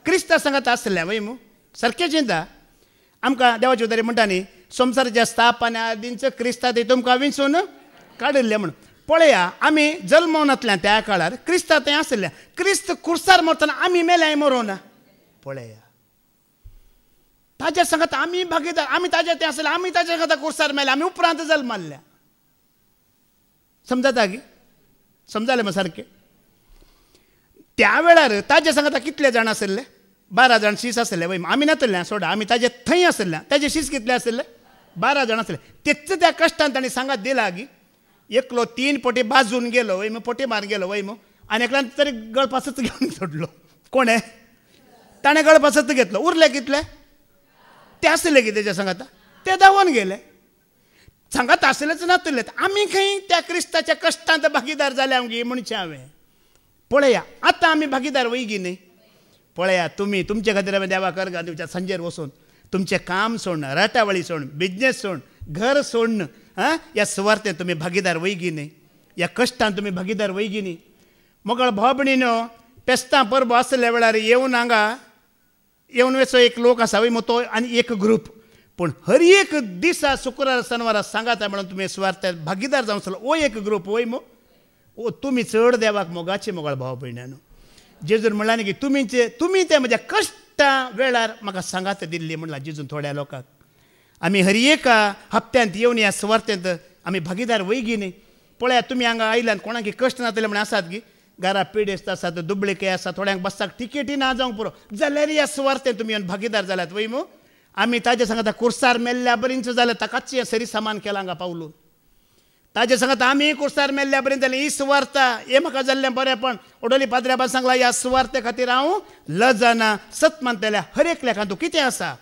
क्रिस्ता सांगात आसल्या वय मू सारकें चिंता आमकां देवाचे उदारी म्हणटा न्ही संवसाराच्या स्थापना आदींच क्रिस्ता थंय तुमकां विंचून काडिल्लें म्हणून पळया आमी जल्मोनातल्या त्या काळार क्रिस्ता थंय आसल्या क्रिस्त कुर्सार मरतना आमी मेल्याय मरोना पळया ताज्या सांगात आमी भागीदार आमी ताज्या थंय आसले आमी ताज्या सांगात कुर्सार मेल्या आमी उपरांत जल्माल्ल्या समजता गी समजालें मग सारकें त्या वेळार ताजे सांगात कितले जाण आसले 12 जाण शीस आसले वय आमी नातल्या सोडा आमी ताजे थंय आसल्या ताजे शीस कितले आसले 12 जाण आसले तेच त्या कश्टान ताणें सांगात दिला गी एकलो 3 पोटी बाजून गेलो वय मग पोटी मार गेलो वय मग आनी एकल्यान तरी गळपासच घेवन सोडलो कोणे ताणें गळपासच घेतलो उरले कितले ते आसले की तेच्या सांगात ते धांवून गेले सांगात आसलेच नातले आमी खंय त्या क्रिस्ताच्या कश्टांत भागीदार जाले आमगे म्हणचे हांवें पळया आतां आमी भागीदार वयगी न्ही पळया तुमी तुमचे खातीर हांवें देवा करगा दिवच्या सांजेर वचून तुमचें काम सोडून राटावळी सोडून बिजनेस सोडून घर सोडून ह्या सुवार्थेंत तुमी भागीदार वयगी न्ही ह्या कश्टांत तुमी भागीदार वयगी न्ही मोगळ भाव भयणीनो पेस्तां परबो आसल्या वेळार येवन हांगा येवन वेचो एक लोक आसा वय मग तो आनी एक ग्रूप पूण हर एक दिसा शुक्रार शनिवारा सांगाता म्हणून तुमी सुवार्थेंत भागीदार जावंक ओ एक ग्रूप वय मो ओ तुमी चड देवाक मोगाचे मोगाळ भाव भयण्यानो जेजून म्हणला न्ही की तुमी ते म्हज्या कश्टा वेळार म्हाका सांगात दिल्ली म्हणला जेजून थोड्या लोकांक आमी हर एका हप्त्यांत येवन ह्या सुवार्थेंत आमी भागीदार वयगी न्ही पळया तुमी हांगा आयल्यात कोणाक कश्ट नातले म्हण आसात गी घरा पिडेस्त आसात दुबळेके आसा थोड्यांक बसपाक टिकेटी ना जावंक पुरो जाल्यार ह्या सुवार्थेंत तुमी येवन भागीदार जाल्यात वय मो आमी ताजे सांगात कुर्सार मेल्ल्या बरींच जालें ताकाच सरी सामान केलां हांगा पावलून ताजे सांगात आमी कुर्सार मेल्ल्या बरीं जालें ही सुवार्ता हें म्हाका जाल्लें बरेंपण ओडोली पाद्र्याबान सांगला ह्या सुवार्ते खातीर हांव लजाना सत मानतल्या हर एकल्या खातीर कितें आसा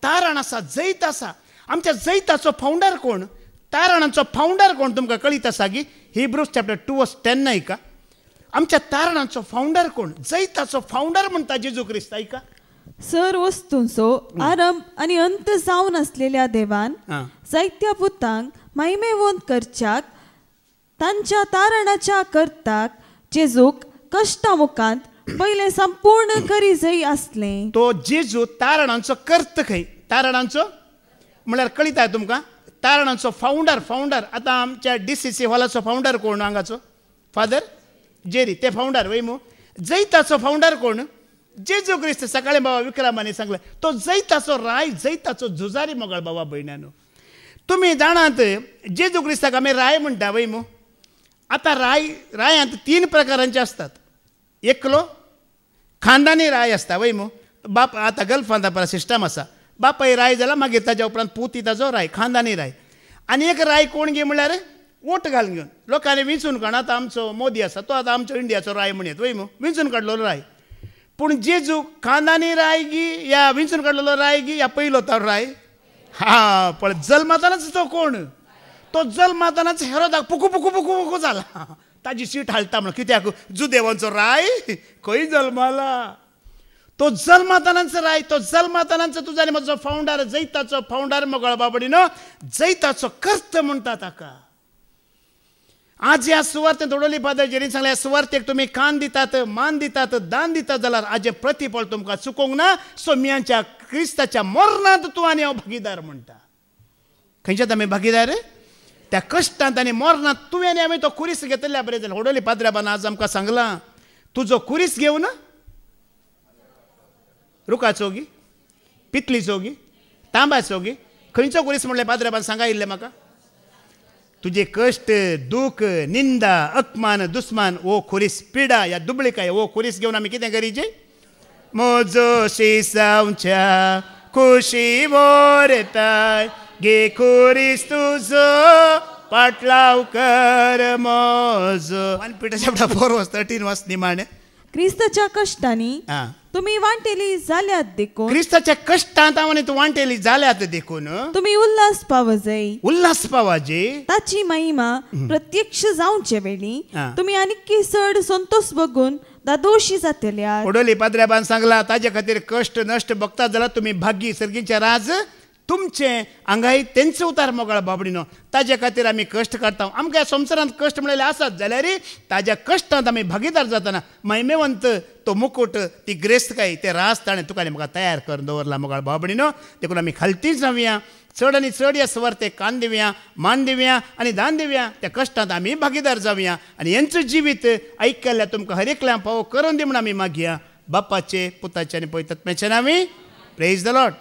तारण आसा जैत आसा आमच्या जैताचो फावंडर कोण तारणाचो फावंडर कोण तुमकां कळीत आसा गी हिब्रूज चॅप्टर 2:10 न्हय आमच्या तारणाचो फावंडर कोण जैताचो फावंडर म्हणटा जेजू क्रिस्त ऐका सर वस्तूंचो आरंभ आणि अंत जावन असलेल्या देवान जायत्या पुतांक महिमेवंत करच्याक तांच्या तारणाच्या करताक जेजूक कश्टा मुखांत पहिले संपूर्ण करी जई असले तो जेजू तारणांचो कर्त खंय तारणांचो म्हळ्यार कळिता तुमकां तारणांचो फावंडर आतां आमच्या DCC हॉलाचो फावंडर कोण हांगाचो फादर जेरी ते फावंडर वय मू जैताचो फावंडर कोण जेजू क्रिस्त सकाळीं बाबा विक्रमानी सांगलें तो जैताचो राय जैताचो झुजारी मोगाळ बाबा भयण्यानो तुमी जाणात जेजू क्रिस्ताक आमी राय म्हणटा वय मू आतां रायांत 3 प्रकारांचे आसतात एकलो खानदानी राय आसता वय मू बाप आतां गल्फांत आपला सिस्टम आसा बापाय राय जाल्यार मागीर ताच्या उपरांत पुती ताजो राय खानदानी राय आनी एक राय कोण गे म्हळ्यार वोट घालून घेवन लोकांनी विंचून काडून आतां आमचो मोदी आसा तो आतां आमचो इंडियाचो राय म्हणत वय मू विंचून काडलो राय पूण जेजू खानदानी राय गी या विंचून काडलेलो राय गी या पयलो तो राय पण जल्मातानाच तो कोण तो जल्मातानाच हेरोदाक पुकू पुकू पुकू पुकू जाला ताजी सीट हालता म्हणून कित्याक जुदेवांचो राय खंय जल्माला तो जल्मातानाच राय तो जल्मातानाच तुजा आनी म्हजो फावंडर जैताचो फावंडर मोगळ बाबडीनो जैताचो कर्त म्हणटा ताका आज ह्या सुवार्थेंत ओडोली फादर जेरीन सांगलें ह्या सुवार्थेक तुमी कान दितात मान दितात दान दितात जाल्यार हाजें प्रतिफळ तुमकां चुकोवंक ना सोम्यांच्या क्रिस्ताच्या मरणांत तूं आनी हांव भागीदार म्हणटा खंयच्यात आमी भागीदार त्या कश्टांत आनी मरणांत तुवें आनी आमी तो कुरीस घेतल्या बरें जालें ओडोली पाद्र्याबान आज आमकां सांगलां तुजो कुरीस घेवन रुखाचो गी पितलीचो गी तांब्याचो गी खंयचो कुरीस म्हणलें पाद्र्याबान सांगा इल्लें म्हाका तुझे कष्ट दुख निंदा अपमान दुस्मान वो खुरीस पिडा या दुबळीकाय वो खुरीस घेवन आमी कितें करीचे म्हजो शिसांवच्या खुशी वरताय गे खुरीस तुजो पाटलाव कर म्हजो आनी पिठा चॅप्टर 4:13 वाच निमाणे क्रिस्ताच्या कष्टांनी तुम्ही वांटेली जाल्यात देखून क्रिस्ताच्या कष्टांत आनी तूं वांटेली जाल्यात देखून तुम्ही उल्हास पावजय उल्हास पावाजे ताची महिमा प्रत्यक्ष जावचे वेळी तुम्ही आनीक चड संतोष बघून दादोशी जातल्या ओडोली पाद्र्याबान सांगला ताजे खातीर कष्ट नष्ट बघता जाल्यार तुम्ही भाग्य सर्गीचे राज तुमचें आंगाय तेंचो उतार मोगाळ बाबडीनो ताजे खातीर आमी कश्ट करता आमकां ह्या संवसारांत कश्ट म्हणलेले आसात जाल्यार ताज्या कश्टांत आमी भागीदार जातना महिमेवंत तो मुकुट ती ग्रेस्तकाय ते रास ताणें तुका आनी म्हाका तयार करून दवरला मोगाळ बाबडीनो देखून आमी खालतीच जावया चड आनी चड ह्या सुवार्तेक कान दिवया मान दिवया आनी दान दिवया त्या कश्टांत आमी भागीदार जावया आनी हेंचो जिवीत ऐकल्या तुमकां हर एकल्या फावो करून दी म्हूण आमी मागया बापाचे पुताचे आनी पवित्रात्म्याचे नांवी प्रेज द लॉर्ड.